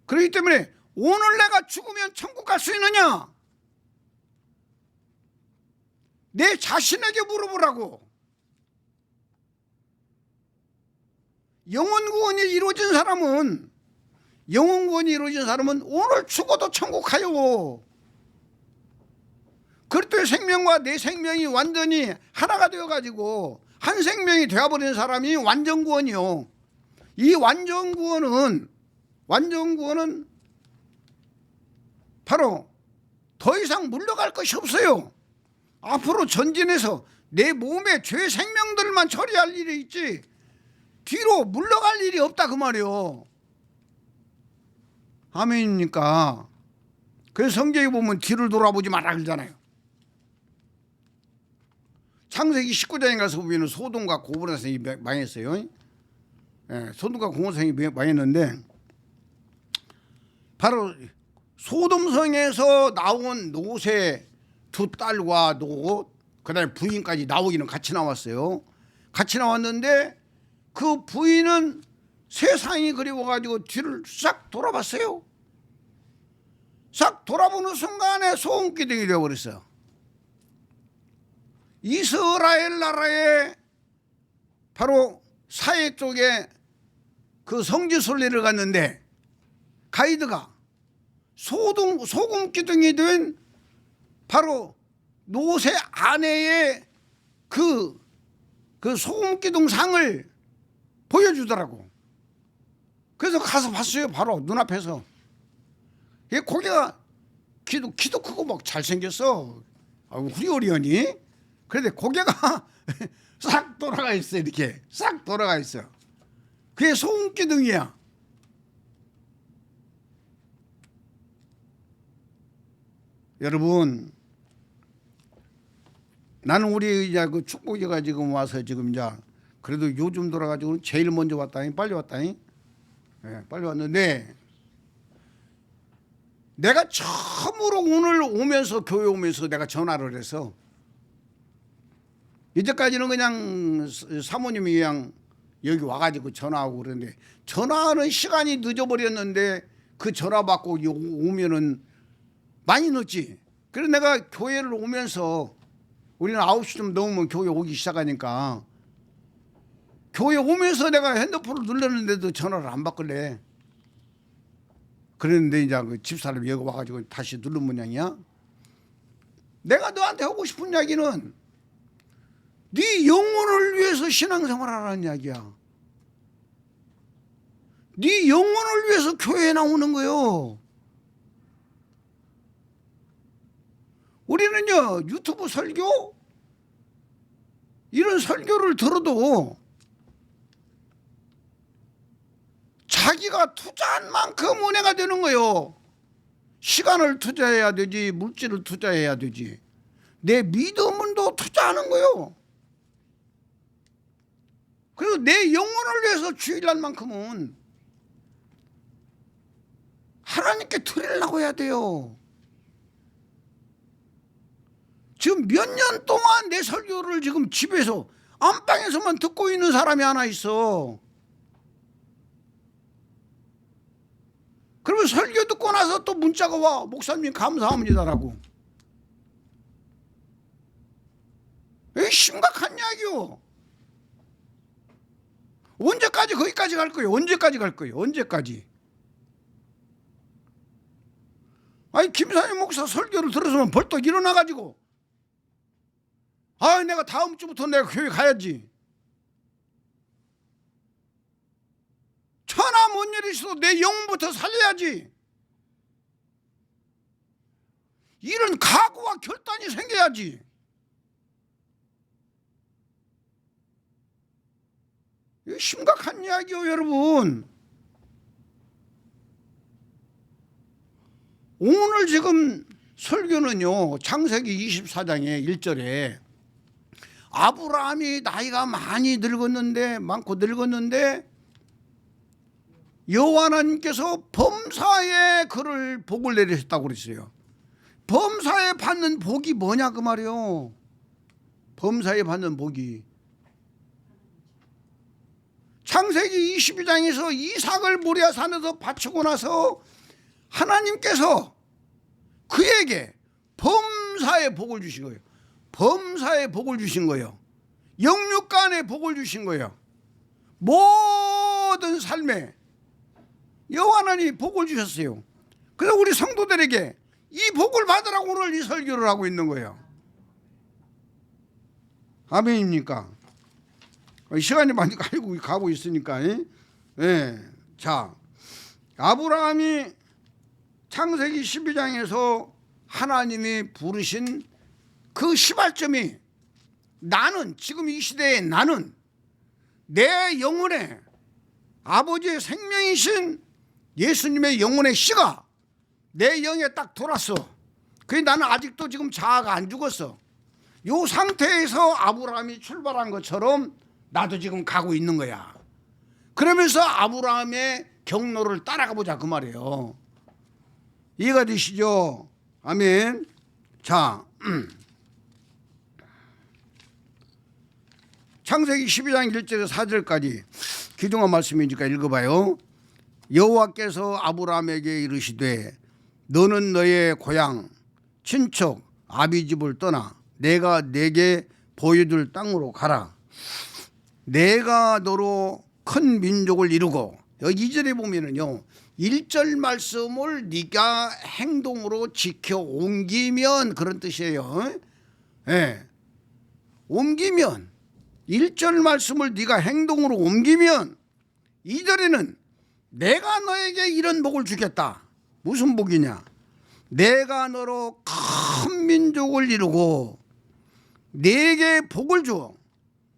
그렇기 때문에 오늘 내가 죽으면 천국 갈 수 있느냐? 내 자신에게 물어보라고. 영혼 구원이 이루어진 사람은 오늘 죽어도 천국 가요. 그리스도의 생명과 내 생명이 완전히 하나가 되어가지고 한 생명이 되어버린 사람이 완전 구원이요. 이 완전 구원은 바로 더 이상 물러갈 것이 없어요. 앞으로 전진해서 내 몸의 죄 생명들만 처리할 일이 있지 뒤로 물러갈 일이 없다 그 말이요. 아멘입니까? 그래서 성경에 보면 뒤를 돌아보지 말라 그러잖아요. 창세기 19장에 가서 보면 소돔과 고모라 성이 망했어요. 예, 소돔과 고모라 성이 망했는데 바로 소돔성에서 나온 롯의 두 딸과 롯 그다음에 부인까지 나오기는 같이 나왔어요. 같이 나왔는데 그 부인은 세상이 그리워가지고 뒤를 싹 돌아봤어요. 싹 돌아보는 순간에 소음기둥이 되어버렸어요. 이스라엘 나라의 바로 사해 쪽에 그 성지순례를 갔는데 가이드가 소금 기둥이 된 바로 롯의 아내의 그 소금 기둥 상을 보여주더라고. 그래서 가서 봤어요. 바로 눈앞에서. 고개가 키도 크고 막 잘생겼어. 후리오리언이. 그런데 고개가 싹 돌아가 있어. 이렇게 싹 돌아가 있어. 그게 소금 기둥이야. 여러분 나는 우리 이제 그 축복이가 지금 와서 지금 이제 그래도 요즘 돌아가지고 제일 먼저 왔다니 빨리 왔다니. 네, 빨리 왔는데 내가 처음으로 오늘 오면서 교회 오면서 내가 전화를 해서 이제까지는 그냥 사모님이 그냥 여기 와가지고 전화하고 그러는데 전화하는 시간이 늦어버렸는데 그 전화 받고 오면은 많이 늦지. 그래서 내가 교회를 오면서 우리는 9시 좀 넘으면 교회 오기 시작하니까 교회 오면서 내가 핸드폰을 눌렀는데도 전화를 안 받길래 그랬는데 이제 그 집사람이 여기 와가지고 다시 누른 모양이야. 내가 너한테 하고 싶은 이야기는 네 영혼을 위해서 신앙생활하라는 이야기야. 네 영혼을 위해서 교회에 나오는 거요. 우리는요 유튜브 설교 이런 설교를 들어도 자기가 투자한 만큼 은혜가 되는 거요. 시간을 투자해야 되지, 물질을 투자해야 되지. 내 믿음도 투자하는 거요. 그리고 내 영혼을 위해서 주일날 만큼은 하나님께 드리려고 해야 돼요. 지금 몇 년 동안 내 설교를 지금 집에서 안방에서만 듣고 있는 사람이 하나 있어. 그러면 설교 듣고 나서 또 문자가 와. 목사님 감사합니다라고. 이게 심각한 이야기요. 언제까지 거기까지 갈 거예요? 언제까지 갈 거예요? 언제까지? 아니 김사님 목사 설교를 들었으면 벌떡 일어나가지고 아 내가 다음 주부터 내가 교회 가야지. 천하 뭔 일이 있어도 내 영혼부터 살려야지. 이런 각오와 결단이 생겨야지. 이거 심각한 이야기요 여러분. 오늘 지금 설교는요 창세기 24장의 1절에 아브라함이 나이가 많이 많고 늙었는데 여호와 하나님께서 범사에 그를 복을 내리셨다고 그랬어요. 범사에 받는 복이 뭐냐 그 말이요. 범사에 받는 복이 창세기 22장에서 이삭을 모리아 산에서 바치고 나서 하나님께서 그에게 범사의 복을 주신 거예요. 범사의 복을 주신 거예요. 영육간의 복을 주신 거예요. 모든 삶에 여호와 하나님이 복을 주셨어요. 그래서 우리 성도들에게 이 복을 받으라고 오늘 이 설교를 하고 있는 거예요. 아멘입니까? 시간이 많이 가고 있으니까. 예. 자, 아브라함이 창세기 12장에서 하나님이 부르신 그 시발점이 나는 지금 이 시대에 나는 내 영혼에 아버지의 생명이신 예수님의 영혼의 씨가 내 영에 딱 돌았어. 그게 나는 아직도 지금 자아가 안 죽었어. 이 상태에서 아브라함이 출발한 것처럼 나도 지금 가고 있는 거야. 그러면서 아브라함의 경로를 따라가 보자 그 말이에요. 이해가 되시죠? 아멘. 자, 창세기 12장 1절에서 4절까지 기중한 말씀이니까 읽어봐요. 여호와께서 아브라함에게 이르시되 너는 너의 고향 친척 아비집을 떠나 내가 내게 보여줄 땅으로 가라. 내가 너로 큰 민족을 이루고 여기 2절에 보면은요 1절 말씀을 네가 행동으로 지켜 옮기면 그런 뜻이에요. 예. 옮기면 1절 말씀을 네가 행동으로 옮기면 2절에는 내가 너에게 이런 복을 주겠다. 무슨 복이냐? 내가 너로 큰 민족을 이루고 네게 복을 주어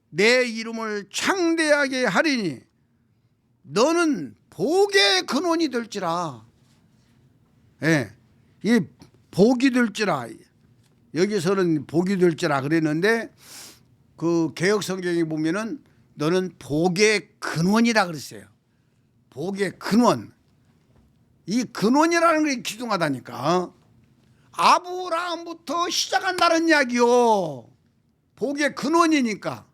내 이름을 창대하게 하리니 너는 복의 근원이 될지라. 예, 이 복이 될지라. 여기서는 복이 될지라 그랬는데 그 개역 성경에 보면은 너는 복의 근원이라 그랬어요. 복의 근원. 이 근원이라는 게 기둥하다니까. 아브라함부터 시작한다는 이야기요. 복의 근원이니까.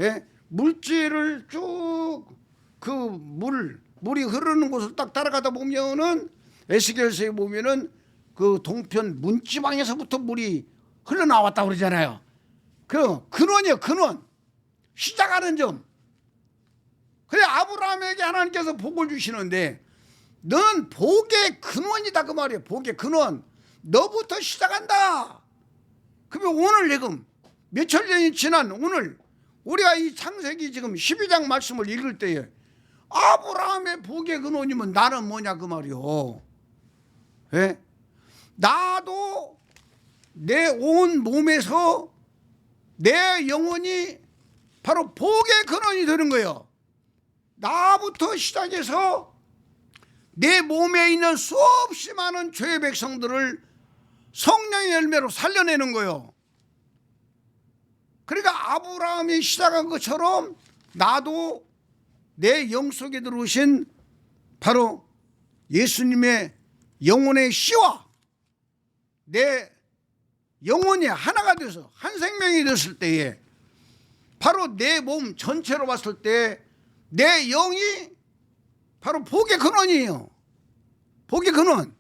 예? 물질을 쭉 그 물이 흐르는 곳을 딱 따라가다 보면은 에스겔서에 보면은 그 동편 문지방에서부터 물이 흘러나왔다고 그러잖아요. 그 근원이에요. 근원. 시작하는 점. 그래 아브라함에게 하나님께서 복을 주시는데 너는 복의 근원이다 그 말이에요. 복의 근원. 너부터 시작한다. 그러면 오늘 지금 몇천 년이 지난 오늘 우리가 이 창세기 지금 12장 말씀을 읽을 때에 아브라함의 복의 근원이면 나는 뭐냐 그 말이요. 예? 나도 내 온 몸에서 내 영혼이 바로 복의 근원이 되는 거예요. 나부터 시작해서 내 몸에 있는 수없이 많은 죄의 백성들을 성령의 열매로 살려내는 거예요. 그러니까 아브라함이 시작한 것처럼 나도 내 영 속에 들어오신 바로 예수님의 영혼의 씨와 내 영혼이 하나가 돼서 한 생명이 됐을 때에 바로 내 몸 전체로 봤을 때 내 영이 바로 복의 근원이에요. 복의 근원.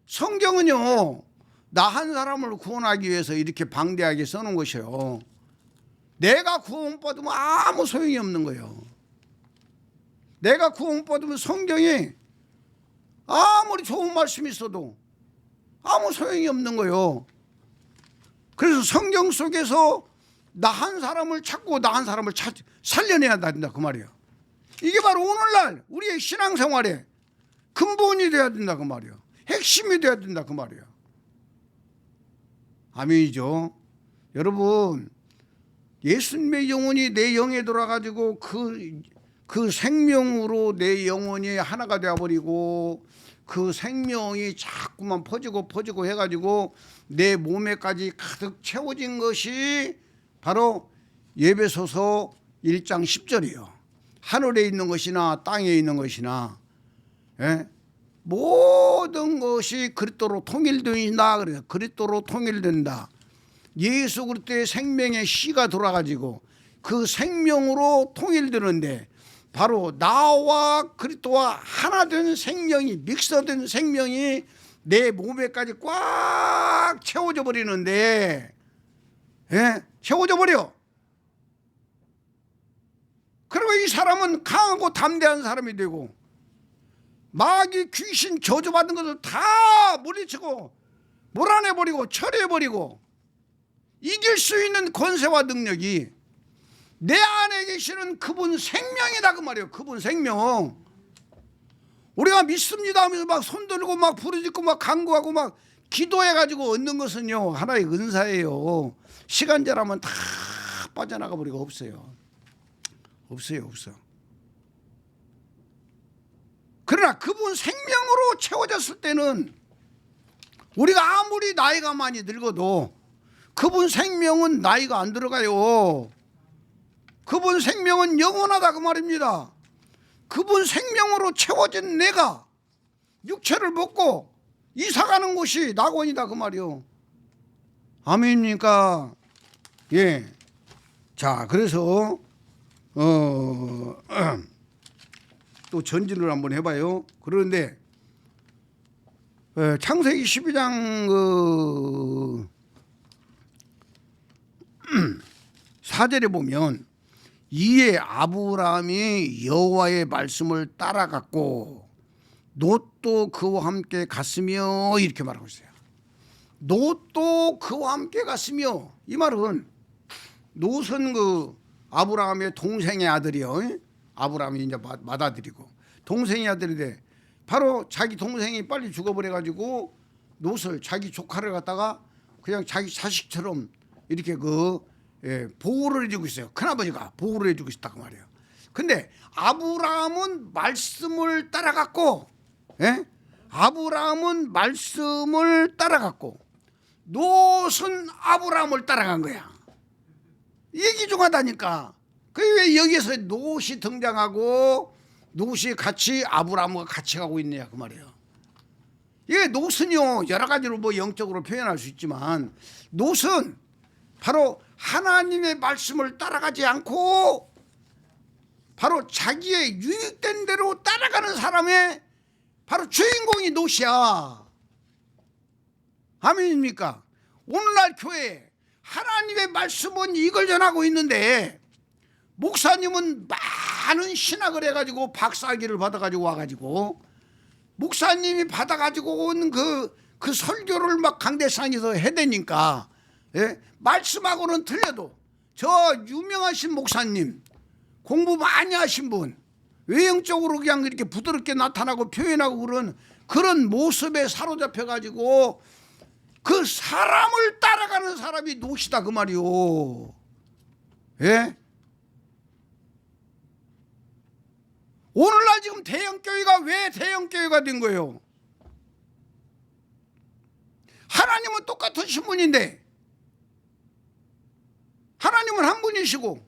성경은요, 나 한 사람을 구원하기 위해서 이렇게 방대하게 써놓은 것이에요. 내가 구원받으면 아무 소용이 없는 거예요. 내가 구원받으면 성경이 아무리 좋은 말씀이 있어도 아무 소용이 없는 거예요. 그래서 성경 속에서 나 한 사람을 찾고 나 한 사람을 살려내야 된다 그 말이에요. 이게 바로 오늘날 우리의 신앙생활에 근본이 돼야 된다 그 말이에요. 핵심이 돼야 된다 그 말이에요. 아멘이죠. 여러분, 예수님의 영혼이 내 영에 들어가지고 그 생명으로 내 영혼이 하나가 되어버리고 그 생명이 자꾸만 퍼지고 해가지고 내 몸에까지 가득 채워진 것이 바로 에베소서 1장 10절이에요. 하늘에 있는 것이나 땅에 있는 것이나 모든 것이 그리스도로 통일된다. 그래서 그리스도로 통일된다. 예수 그리스도의 생명의 씨가 돌아가지고 그 생명으로 통일되는데 바로 나와 그리스도와 하나 된 생명이 믹서된 생명이 내 몸에까지 꽉 채워져 버리는데 채워져 버려. 그리고 이 사람은 강하고 담대한 사람이 되고 마귀 귀신 저주받은 것을 다 물리치고 몰아내버리고 처리해버리고 이길 수 있는 권세와 능력이 내 안에 계시는 그분 생명이다 그 말이에요. 그분 생명. 우리가 믿습니다 하면서 막 손들고 막 부르짖고 막 간구하고 막 기도해가지고 얻는 것은요 하나의 은사예요. 시간제라면 다 빠져나가 버리고 없어요. 없어. 그러나 그분 생명으로 채워졌을 때는 우리가 아무리 나이가 많이 늙어도 그분 생명은 나이가 안 들어가요. 그분 생명은 영원하다 그 말입니다. 그분 생명으로 채워진 내가 육체를 먹고 이사가는 곳이 낙원이다 그 말이요. 아멘입니까? 예. 자, 그래서 또 전진을 한번 해봐요. 그런데 창세기 12장 4절에 보면 이에 아브라함이 여호와의 말씀을 따라갔고 롯도 그와 함께 갔으며 이렇게 말하고 있어요. 롯도 그와 함께 갔으며, 이 말은 롯은 그 아브라함의 동생의 아들이요. 아브라함이 이제 맏아들이고 동생의 아들인데 바로 자기 동생이 빨리 죽어버려가지고 롯을 자기 조카를 갖다가 그냥 자기 자식처럼 이렇게 보호를 해주고 있어요. 큰아버지가 보호를 해주고 있다 그 말이에요. 근데 아브라함은 말씀을 따라갔고, 아브라함은 말씀을 따라갔고 롯은 아브라함을 따라간 거야. 얘기 중하다니까. 왜 여기에서 롯이 등장하고 롯이 같이 아브라함과 같이 가고 있느냐 그 말이에요. 이게 롯은요 여러 가지로 뭐 영적으로 표현할 수 있지만 롯은 바로 하나님의 말씀을 따라가지 않고 바로 자기의 유익된 대로 따라가는 사람의 바로 주인공이 롯이야. 아멘입니까? 오늘날 교회에 하나님의 말씀은 이걸 전하고 있는데 목사님은 많은 신학을 해가지고 박사학위를 받아가지고 와가지고 목사님이 받아가지고 온 그 설교를 막 강대상에서 해대니까 말씀하고는 틀려도 저 유명하신 목사님 공부 많이 하신 분 외형적으로 그냥 이렇게 부드럽게 나타나고 표현하고 그런 모습에 사로잡혀가지고 그 사람을 따라가는 사람이 롯이다 그 말이요. 예? 오늘날 지금 대형교회가 왜 대형교회가 된 거예요? 하나님은 똑같으신 분인데, 하나님은 한 분이시고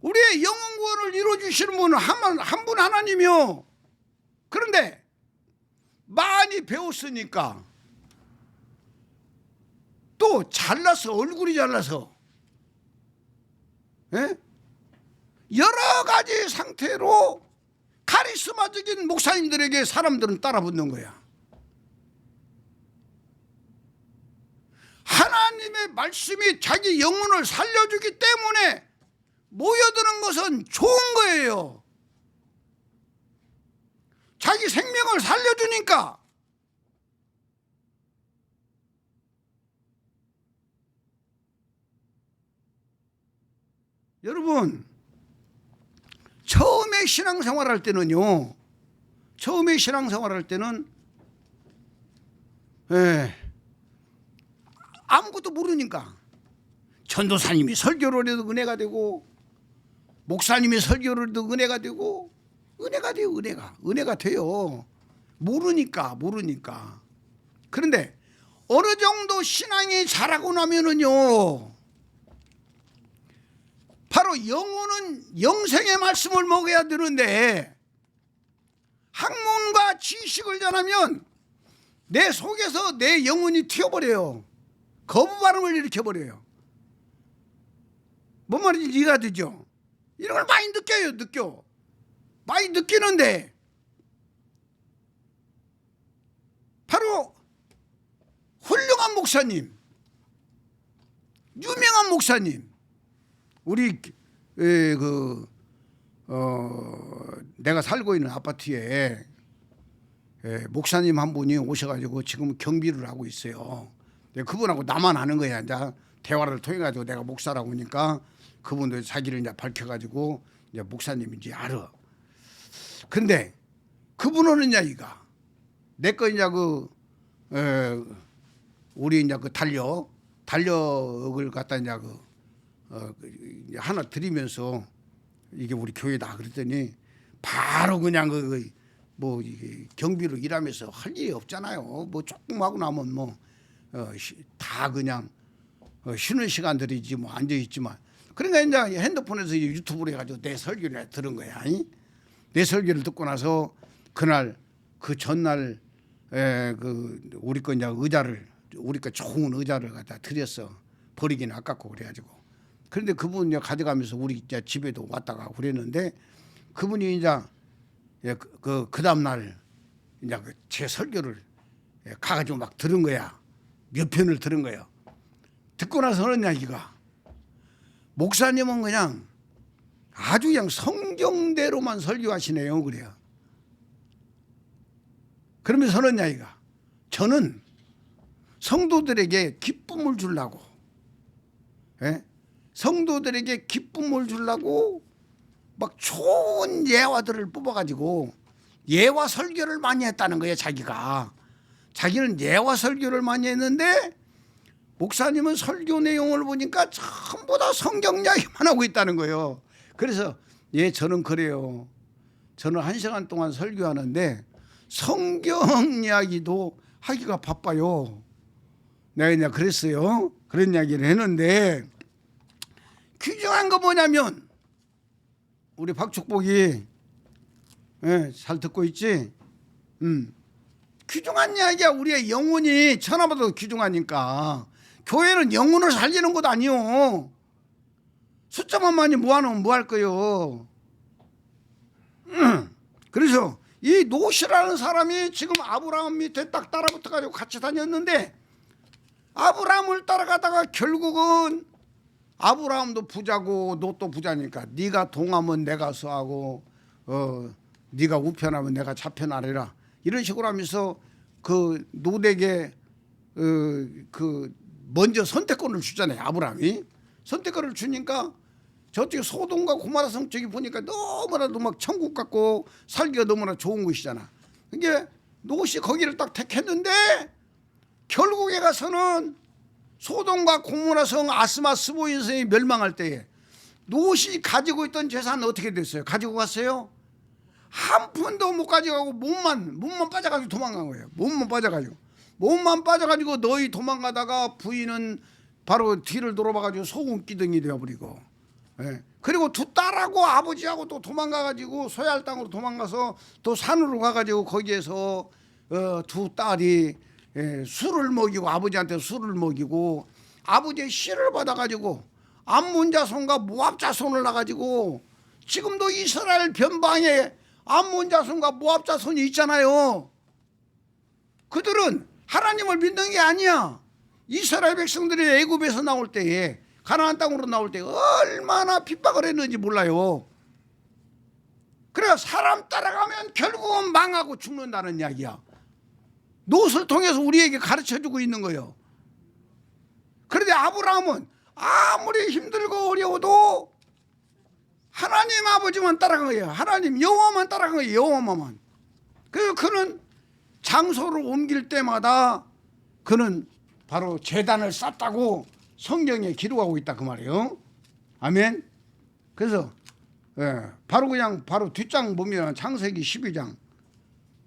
우리의 영혼 구원을 이루어주시는 분은 한 분 하나님이요. 그런데 많이 배웠으니까 또 잘나서, 얼굴이 잘나서, 예? 여러 가지 상태로 카리스마적인 목사님들에게 사람들은 따라붙는 거야. 하나님의 말씀이 자기 영혼을 살려주기 때문에 모여드는 것은 좋은 거예요. 자기 생명을 살려주니까. 여러분, 처음에 신앙생활 할 때는요, 처음에 신앙생활 할 때는 아무것도 모르니까 전도사님이 설교를 해도 은혜가 되고, 목사님이 설교를 해도 은혜가 되고, 은혜가 돼요. 은혜가 돼요. 모르니까. 그런데 어느 정도 신앙이 자라고 나면은요, 바로 영혼은 영생의 말씀을 먹어야 되는데, 학문과 지식을 전하면 내 속에서 내 영혼이 튀어버려요. 거부 반응을 일으켜버려요. 뭔 말인지 이해가 되죠? 이런 걸 많이 느껴요. 많이 느끼는데, 바로 훌륭한 목사님, 유명한 목사님, 우리 내가 살고 있는 아파트에 목사님 한 분이 오셔가지고 지금 경비를 하고 있어요. 그분하고 나만 아는 거야. 이제 대화를 통해 가지고 내가 목사라고 하니까 그분도 자기를 이제 밝혀가지고 이제 목사님인지 알아. 근데 그분은 이제 내 거 이제 우리 이제 달력을 갖다 이제 하나 드리면서 이게 우리 교회다 그랬더니 바로 그냥 뭐 경비로 일하면서 할 일이 없잖아요. 뭐 조금 하고 나면 뭐 다 그냥 쉬는 시간들이지 뭐 앉아 있지만, 그러니까 이제 핸드폰에서 유튜브로 해가지고 내 설교를 들은 거야. 내 설교를 듣고 나서 그날 그 전날 우리 거 이제 우리 거 좋은 의자를 갖다 드렸어. 버리기는 아깝고 그래가지고. 그런데 그분 이제 가져가면서 우리 이제 집에도 왔다가 그랬는데, 그분이 이제 그 다음 날 이제 제 설교를 가가지고 막 들은 거야. 몇 편을 들은 거예요. 듣고 나서는 이야기가, 목사님은 그냥 아주 그냥 성경대로만 설교하시네요. 그래요. 그러면서는 이야기가, 저는 성도들에게 기쁨을 주려고, 성도들에게 기쁨을 주려고 막 좋은 예화들을 뽑아가지고 예화 설교를 많이 했다는 거예요. 자기는 예화 설교를 많이 했는데, 목사님은 설교 내용을 보니까 전부 다 성경 이야기만 하고 있다는 거예요. 그래서 저는 그래요. 저는 1시간 동안 설교하는데 성경 이야기도 하기가 바빠요. 내가 이제 그랬어요. 그런 이야기를 했는데, 귀중한 거 뭐냐면, 우리 박축복이 잘 듣고 있지? 귀중한 이야기야. 우리의 영혼이 천하보다 귀중하니까. 교회는 영혼을 살리는 것 아니요. 숫자만 많이 모아놓으면 뭐 할 거요. 그래서 이 노시라는 사람이 지금 아브라함 밑에 딱 따라붙어가지고 같이 다녔는데, 아브라함을 따라가다가 결국은 아브라함도 부자고 롯도 부자니까, 네가 동하면 내가 서하고 네가 우편하면 내가 좌편하리라, 이런 식으로 하면서 그 롯에게 먼저 선택권을 주잖아요. 아브라함이 선택권을 주니까 저쪽에 소돔과 고모라 성 쪽이 보니까 너무나도 막 천국 같고 살기가 너무나 좋은 곳이잖아. 그게 롯이 거기를 딱 택했는데, 결국에 가서는 소돔과 고모라 성 아스마 스보인 성이 멸망할 때에 롯이 가지고 있던 재산은 어떻게 됐어요? 가지고 갔어요? 한 푼도 못 가져가고 몸만 빠져가지고 도망간 거예요. 몸만 빠져가지고 너희 도망가다가 부인은 바로 뒤를 돌아봐가지고 소금기둥이 되어버리고, 예. 그리고 두 딸하고 아버지하고 또 도망가가지고 소얄 땅으로 도망가서 또 산으로 가가지고 거기에서 두 딸이 술을 먹이고, 아버지한테 술을 먹이고, 아버지의 씨를 받아가지고 암몬 자손과 모압 자손을 나가지고, 지금도 이스라엘 변방에 암몬 자손과 모압 자손이 있잖아요. 그들은 하나님을 믿는 게 아니야. 이스라엘 백성들이 애굽에서 나올 때에, 가나안 땅으로 나올 때 얼마나 핍박을 했는지 몰라요. 그래 사람 따라가면 결국은 망하고 죽는다는 이야기야. 롯을 통해서 우리에게 가르쳐주고 있는 거예요. 그런데 아브라함은 아무리 힘들고 어려워도 하나님 아버지만 따라간 거예요. 하나님 여호와만 따라간 거예요. 여호와만. 그래서 그는 장소를 옮길 때마다 그는 바로 제단을 쌓았다고 성경에 기록하고 있다 그 말이에요. 아멘. 그래서 바로 뒷장 보면 창세기 12장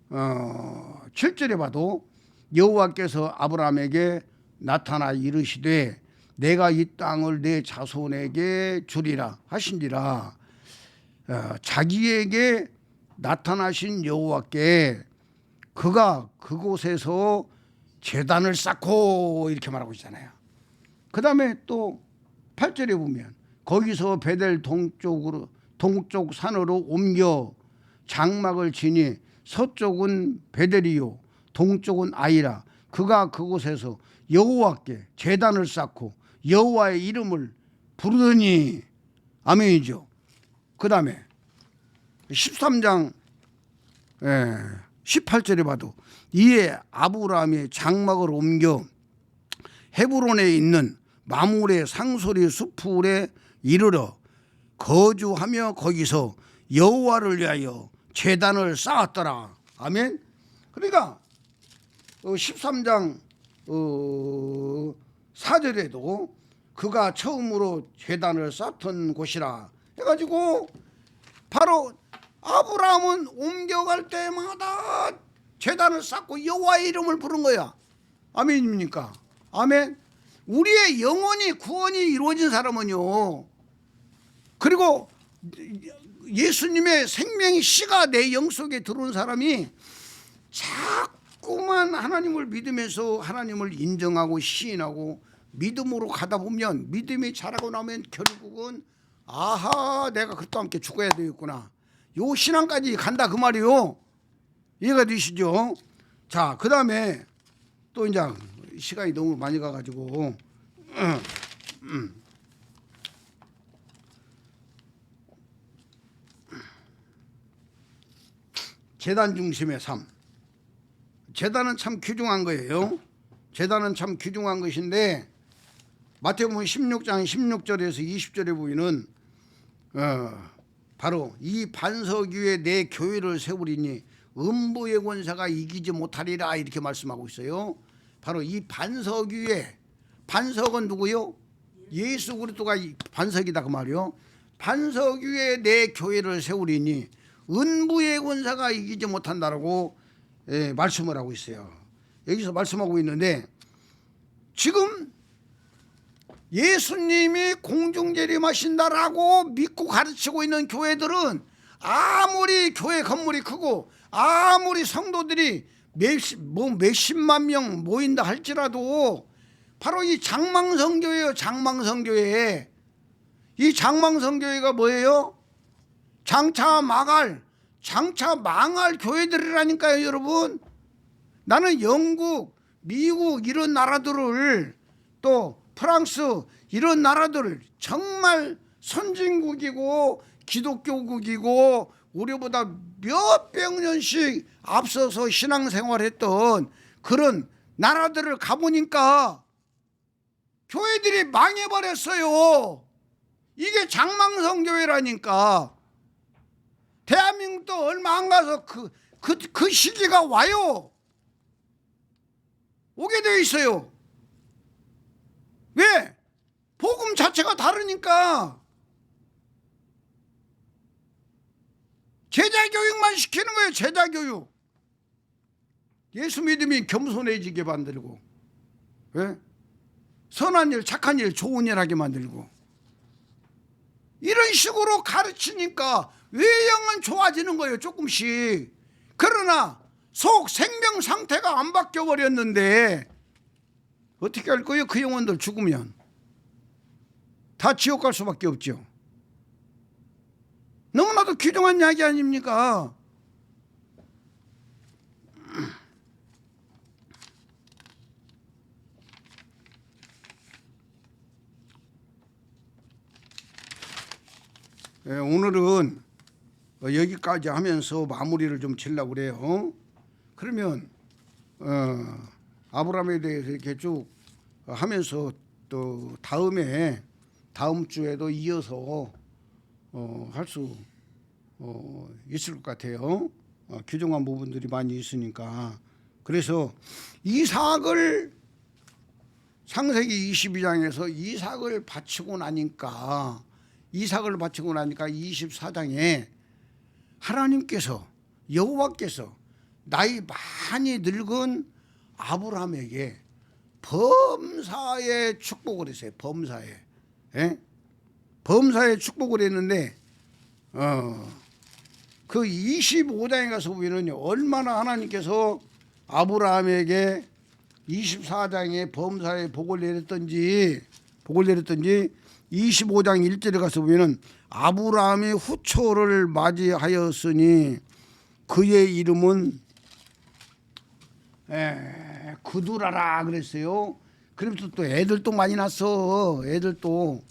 7절에 봐도 여호와께서 아브라함에게 나타나 이르시되 내가 이 땅을 내 자손에게 주리라 하신지라. 자기에게 나타나신 여호와께 그가 그곳에서 제단을 쌓고 이렇게 말하고 있잖아요. 그 다음에 또 8절에 보면 거기서 베델 동쪽 산으로 옮겨 장막을 지니 서쪽은 베델이요 동쪽은 아이라. 그가 그곳에서 여호와께 제단을 쌓고 여호와의 이름을 부르더니. 아멘이죠. 그 다음에 13장 18절에 봐도 이에 아브라함이 장막을 옮겨 헤브론에 있는 마물의 상소리 숲풀에 이르러 거주하며 거기서 여호와를 위하여 제단을 쌓았더라. 아멘. 그러니까 13장 4절에도 그가 처음으로 제단을 쌓던 곳이라 해가지고 바로 아브라함은 옮겨갈 때마다 제단을 쌓고 여호와의 이름을 부른 거야. 아멘입니까? 아멘. 우리의 영혼이 구원이 이루어진 사람은요, 그리고 예수님의 생명의 씨가 내 영 속에 들어온 사람이 자꾸만 하나님을 믿으면서 하나님을 인정하고 시인하고 믿음으로 가다 보면, 믿음이 자라고 나면 결국은 아하 내가 그리스도와 함께 죽어야 되겠구나, 요 신앙까지 간다 그 말이요. 이해가 되시죠? 자, 그 다음에 또 이제 시간이 너무 많이 가가지고 제단 중심의 삶. 제단은 참 귀중한 거예요. 제단은 참 귀중한 것인데 마태복음 16장 16절에서 20절에 보이는 바로 이 반석 위에 내 교회를 세우리니 음부의 권세가 이기지 못하리라 이렇게 말씀하고 있어요. 바로 이 반석 위에, 반석은 누구요? 예수 그리스도가 반석이다 그 말이요. 반석 위에 내 교회를 세우리니 음부의 권세가 이기지 못한다라고 말씀을 하고 있어요. 여기서 말씀하고 있는데, 지금 예수님이 공중재림하신다라고 믿고 가르치고 있는 교회들은 아무리 교회 건물이 크고 아무리 성도들이 몇십만 명 모인다 할지라도 바로 이 장망성교회예요. 장망성교회. 이 장망성교회가 뭐예요? 장차 망할 교회들이라니까요, 여러분. 나는 영국, 미국 이런 나라들을, 또 프랑스 이런 나라들을 정말 선진국이고 기독교국이고 우리보다 몇백 년씩 앞서서 신앙생활했던 그런 나라들을 가보니까 교회들이 망해버렸어요. 이게 장망성교회라니까. 대한민국도 얼마 안 가서 그 시기가 와요. 오게 되어 있어요. 왜? 복음 자체가 다르니까. 제자 교육만 시키는 거예요. 제자 교육. 예수 믿음이 겸손해지게 만들고, 예? 선한 일, 착한 일, 좋은 일 하게 만들고, 이런 식으로 가르치니까 외형은 좋아지는 거예요. 조금씩. 그러나 속 생명 상태가 안 바뀌어 버렸는데 어떻게 할 거예요? 그 영혼들 죽으면 다 지옥 갈 수밖에 없죠. 너무나도 귀중한 이야기 아닙니까? 오늘은 여기까지 하면서 마무리를 좀 지려고 그래요. 그러면 아브라함에 대해서 이렇게 쭉 하면서 또 다음 주에도 이어서 할 수 있을 것 같아요. 귀중한 부분들이 많이 있으니까. 그래서 이삭을 창세기 22장에서 이삭을 바치고 나니까 24장에 하나님께서 여호와께서 나이 많이 늙은 아브라함에게 범사의 축복을 했어요. 범사의. 예? 범사의 축복을 했는데 그 25장에 가서 보면은 얼마나 하나님께서 아브라함에게 24장에 범사의 복을 내렸던지 25장 1절에 가서 보면은 아브라함이 후초를 맞이하였으니 그의 이름은 그두라라 그랬어요. 그러면서 또 애들도 많이 낳았어. 애들도.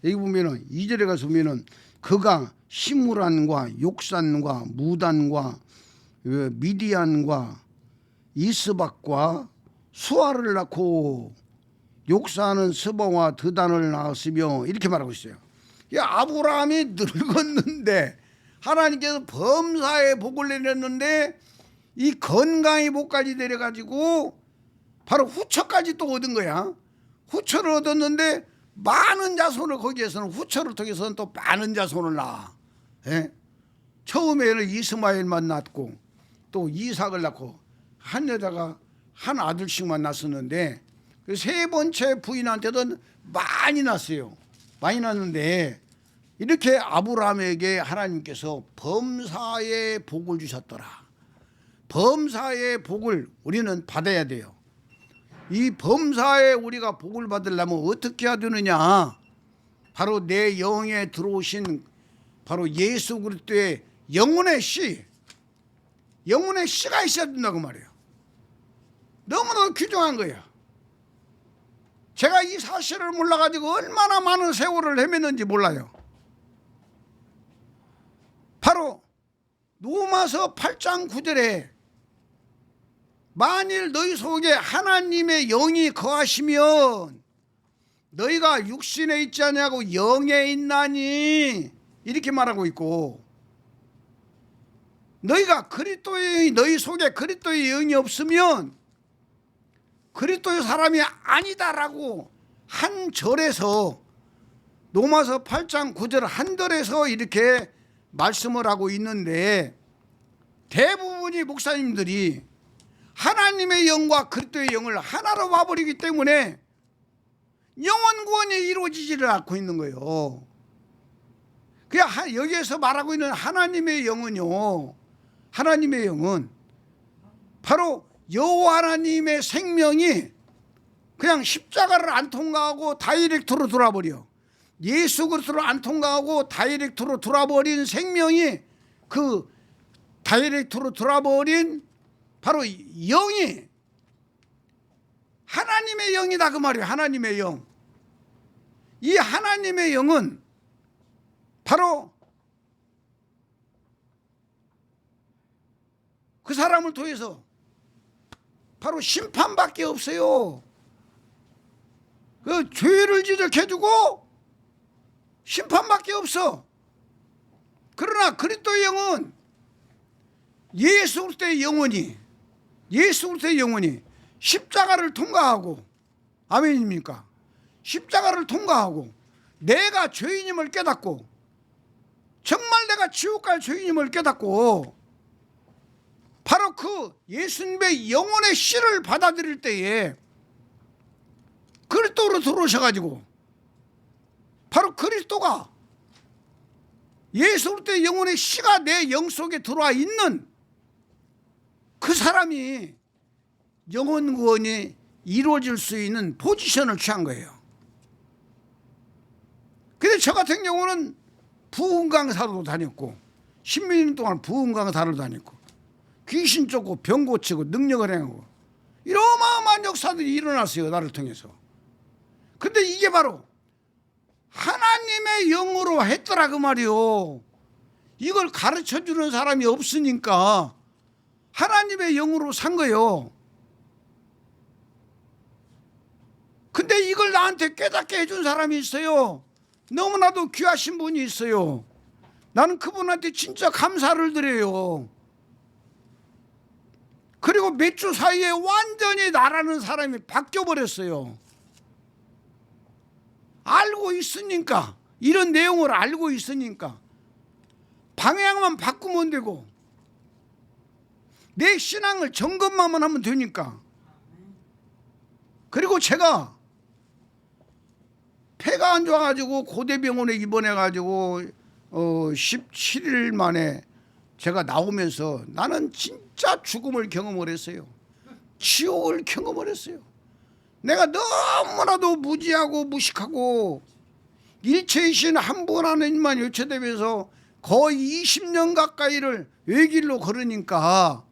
여기 보면은 2절에 가서 보면은 그가 시므란과 욕산과 무단과 미디안과 이스박과 수아를 낳고 욕사는 스바와 드단을 낳았으며 이렇게 말하고 있어요. 아브라함이 늙었는데 하나님께서 범사의 복을 내렸는데 이 건강의 복까지 내려가지고 바로 후처까지 또 얻은 거야. 후처를 얻었는데 많은 자손을 거기에서는 후처를 통해서는 또 많은 자손을 낳아. 처음에는 이스마엘만 낳고 또 이삭을 낳고 한 여자가 한 아들씩만 낳았었는데 세 번째 부인한테도 많이 낳았어요. 많이 낳았는데 이렇게 아브라함에게 하나님께서 범사의 복을 주셨더라. 범사의 복을 우리는 받아야 돼요. 이 범사에 우리가 복을 받으려면 어떻게 해야 되느냐? 바로 내 영에 들어오신 바로 예수 그리스도의 영혼의 씨가 있어야 된다고 말이에요. 너무나 귀중한 거야. 제가 이 사실을 몰라가지고 얼마나 많은 세월을 헤맸는지 몰라요. 바로 로마서 8장 9절에 만일 너희 속에 하나님의 영이 거하시면 너희가 육신에 있지 않냐고 영에 있나니 이렇게 말하고 있고, 너희가 그리스도의 너희 속에 그리스도의 영이 없으면 그리스도의 사람이 아니다라고 한 절에서 로마서 8장 9절 한 절에서 이렇게 말씀을 하고 있는데 대부분이 목사님들이 하나님의 영과 그리스도의 영을 하나로 와버리기 때문에 영원 구원이 이루어지지를 않고 있는 거예요. 여기에서 말하고 있는 하나님의 영은요, 하나님의 영은 바로 여호와 하나님의 생명이 그냥 십자가를 안 통과하고 다이렉트로 돌아버려. 예수 그리스도를 안 통과하고 다이렉트로 돌아버린 생명이 그 다이렉트로 돌아버린 바로 영이 하나님의 영이다 그 말이에요. 하나님의 영. 이 하나님의 영은 바로 그 사람을 통해서 바로 심판밖에 없어요. 그 죄를 지적해주고 심판밖에 없어. 그러나 그리스도의 영은 예수 그리스도의 영혼이 십자가를 통과하고, 아멘입니까? 십자가를 통과하고 내가 죄인임을 깨닫고 정말 내가 지옥 갈 죄인임을 깨닫고 바로 그 예수님의 영혼의 씨를 받아들일 때에 그리스도로 들어오셔가지고 바로 그리스도가 예수 그리스도의 영혼의 씨가 내 영 속에 들어와 있는 그 사람이 영혼 구원이 이루어질 수 있는 포지션을 취한 거예요. 근데 저 같은 경우는 부흥 강사로 다녔고 10몇 년 동안 부흥 강사로 다녔고 귀신 쫓고 병 고치고 능력을 행하고 이런 어마어마한 역사들이 일어났어요. 나를 통해서. 근데 이게 바로 하나님의 영으로 했더라 그 말이요. 이걸 가르쳐주는 사람이 없으니까 하나님의 영으로 산 거예요. 근데 이걸 나한테 깨닫게 해준 사람이 있어요. 너무나도 귀하신 분이 있어요. 나는 그분한테 진짜 감사를 드려요. 그리고 몇 주 사이에 완전히 나라는 사람이 바뀌어버렸어요. 알고 있으니까, 이런 내용을 알고 있으니까 방향만 바꾸면 되고 내 신앙을 점검만 하면 되니까. 그리고 제가 폐가 안 좋아가지고 고대병원에 입원해가지고 17일 만에 제가 나오면서 나는 진짜 죽음을 경험을 했어요. 지옥을 경험을 했어요. 내가 너무나도 무지하고 무식하고 일체이신 한 분 하나님만 요체되면서 거의 20년 가까이를 외길로 걸으니까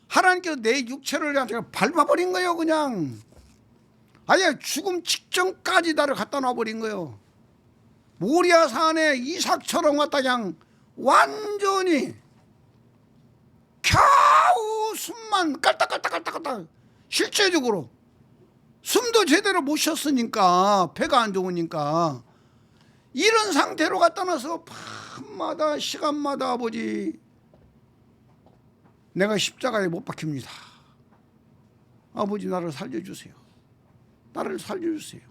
하나님께서 내 육체를 그냥 밟아버린 거예요. 그냥 아예 죽음 직전까지 나를 갖다 놔버린 거예요. 모리아 산에 이삭처럼 갖다 그냥 완전히 겨우 숨만 깔딱깔딱깔딱깔딱 실제적으로 숨도 제대로 못 쉬었으니까 배가 안 좋으니까 이런 상태로 갖다 놔서 밤마다 시간마다 아버지 내가 십자가에 못 박힙니다. 아버지 나를 살려주세요. 나를 살려주세요.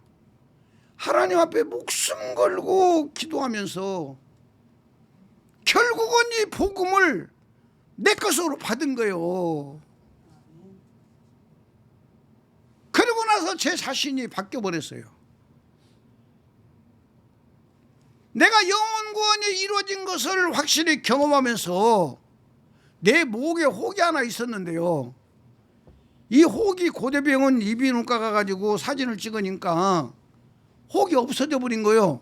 하나님 앞에 목숨 걸고 기도하면서 결국은 이 복음을 내 것으로 받은 거예요. 그러고 나서 제 자신이 바뀌어버렸어요. 내가 영혼 구원이 이루어진 것을 확실히 경험하면서 내 목에 혹이 하나 있었는데요. 이 혹이 고대병원 이비인후과 가가지고 사진을 찍으니까 혹이 없어져 버린 거예요.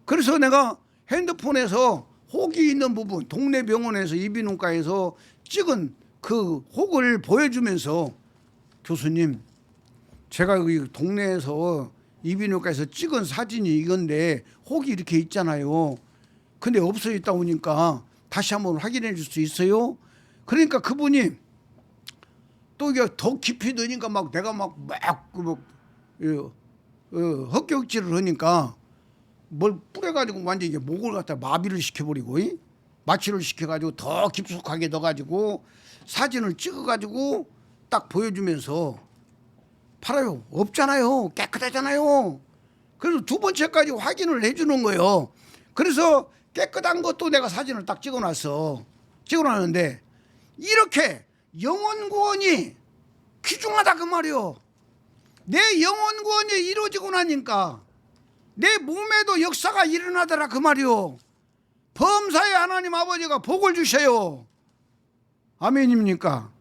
그래서 내가 핸드폰에서 혹이 있는 부분 동네 병원에서 이비인후과에서 찍은 그 혹을 보여주면서 교수님 제가 여기 동네에서 이비인후과에서 찍은 사진이 이건데 혹이 이렇게 있잖아요. 근데 없어져 있다 보니까 다시 한번 확인해 줄 수 있어요? 그러니까 그분이 또 이게 더 깊이 넣으니까 막 내가 막 헛격질을 하니까 뭘 뿌려가지고 완전 이게 목을 갖다 마비를 시켜버리고 마취를 시켜가지고 더 깊숙하게 넣어가지고 사진을 찍어가지고 딱 보여주면서 팔아요. 없잖아요. 깨끗하잖아요. 그래서 두 번째까지 확인을 해주는 거예요. 그래서 깨끗한 것도 내가 사진을 딱 찍어놨어. 찍어놨는데 이렇게 영혼 구원이 귀중하다 그 말이요. 내 영혼 구원이 이루어지고 나니까 내 몸에도 역사가 일어나더라 그 말이요. 범사의 하나님 아버지가 복을 주셔요. 아멘입니까?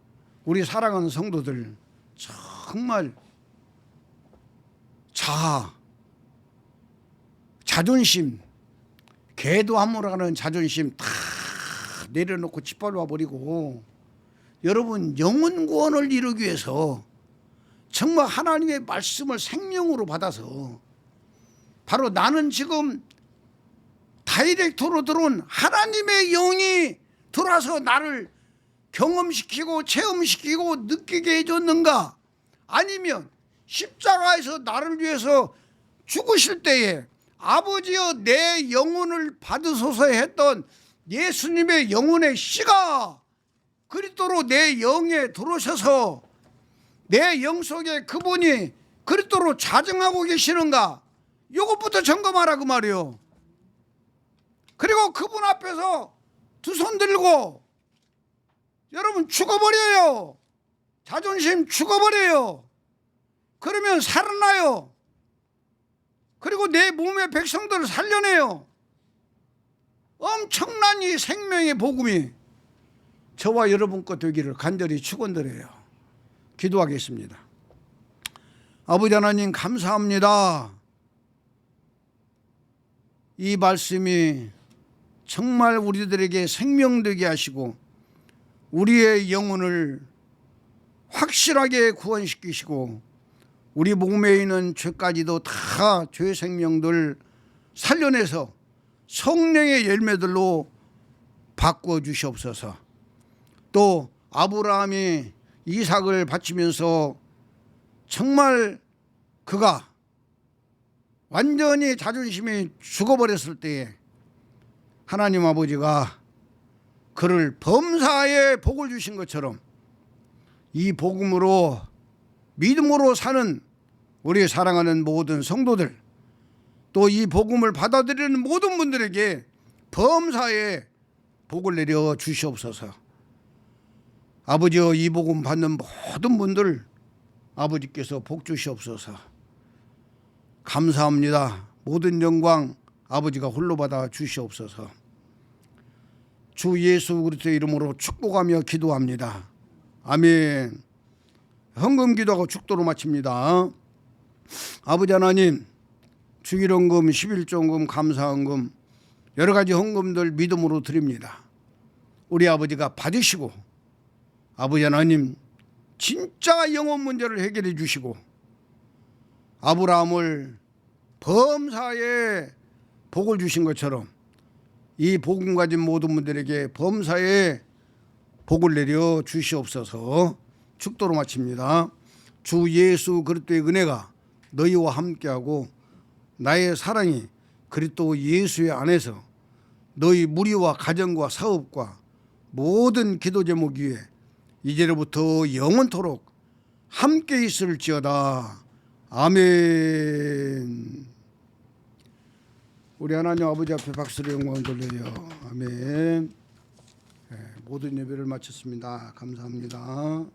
우리 사랑하는 성도들 정말 자존심 개도 함몰하는 자존심 다 내려놓고 짓밟아 버리고 여러분 영혼 구원을 이루기 위해서 정말 하나님의 말씀을 생명으로 받아서 바로 나는 지금 다이렉트로 들어온 하나님의 영이 들어와서 나를 경험시키고 체험시키고 느끼게 해줬는가, 아니면 십자가에서 나를 위해서 죽으실 때에 아버지여 내 영혼을 받으소서 했던 예수님의 영혼의 씨가 그리스도로 내 영에 들어오셔서 내 영 속에 그분이 그리스도로 자정하고 계시는가, 이것부터 점검하라 그 말이요. 그리고 그분 앞에서 두 손 들고 여러분 죽어버려요. 자존심 죽어버려요. 그러면 살아나요. 그리고 내 몸의 백성들을 살려내요. 엄청난 이 생명의 복음이 저와 여러분 것 되기를 간절히 축원드려요. 기도하겠습니다. 아버지 하나님 감사합니다. 이 말씀이 정말 우리들에게 생명되게 하시고 우리의 영혼을 확실하게 구원시키시고 우리 몸에 있는 죄까지도 다 죄 생명들 살려내서 성령의 열매들로 바꾸어 주시옵소서. 또 아브라함이 이삭을 바치면서 정말 그가 완전히 자존심이 죽어버렸을 때에 하나님 아버지가 그를 범사에 복을 주신 것처럼 이 복음으로 믿음으로 사는 우리 사랑하는 모든 성도들, 또 이 복음을 받아들이는 모든 분들에게 범사에 복을 내려 주시옵소서. 아버지여, 이 복음 받는 모든 분들 아버지께서 복 주시옵소서. 감사합니다. 모든 영광 아버지가 홀로 받아 주시옵소서. 주 예수 그리스도의 이름으로 축복하며 기도합니다. 아멘. 헌금 기도하고 축도로 마칩니다. 아버지 하나님, 주일헌금, 11조헌금, 감사헌금 여러 가지 헌금들 믿음으로 드립니다. 우리 아버지가 받으시고 아버지 하나님 진짜 영혼 문제를 해결해 주시고 아브라함을 범사에 복을 주신 것처럼 이 복음 가진 모든 분들에게 범사에 복을 내려 주시옵소서. 축도로 마칩니다. 주 예수 그리스도의 은혜가 너희와 함께하고 나의 사랑이 그리스도 예수의 안에서 너희 무리와 가정과 사업과 모든 기도 제목 위에 이제로부터 영원토록 함께 있을지어다. 아멘. 우리 하나님 아버지 앞에 박수로 영광 돌려요. 아멘. 모든 예배를 마쳤습니다. 감사합니다.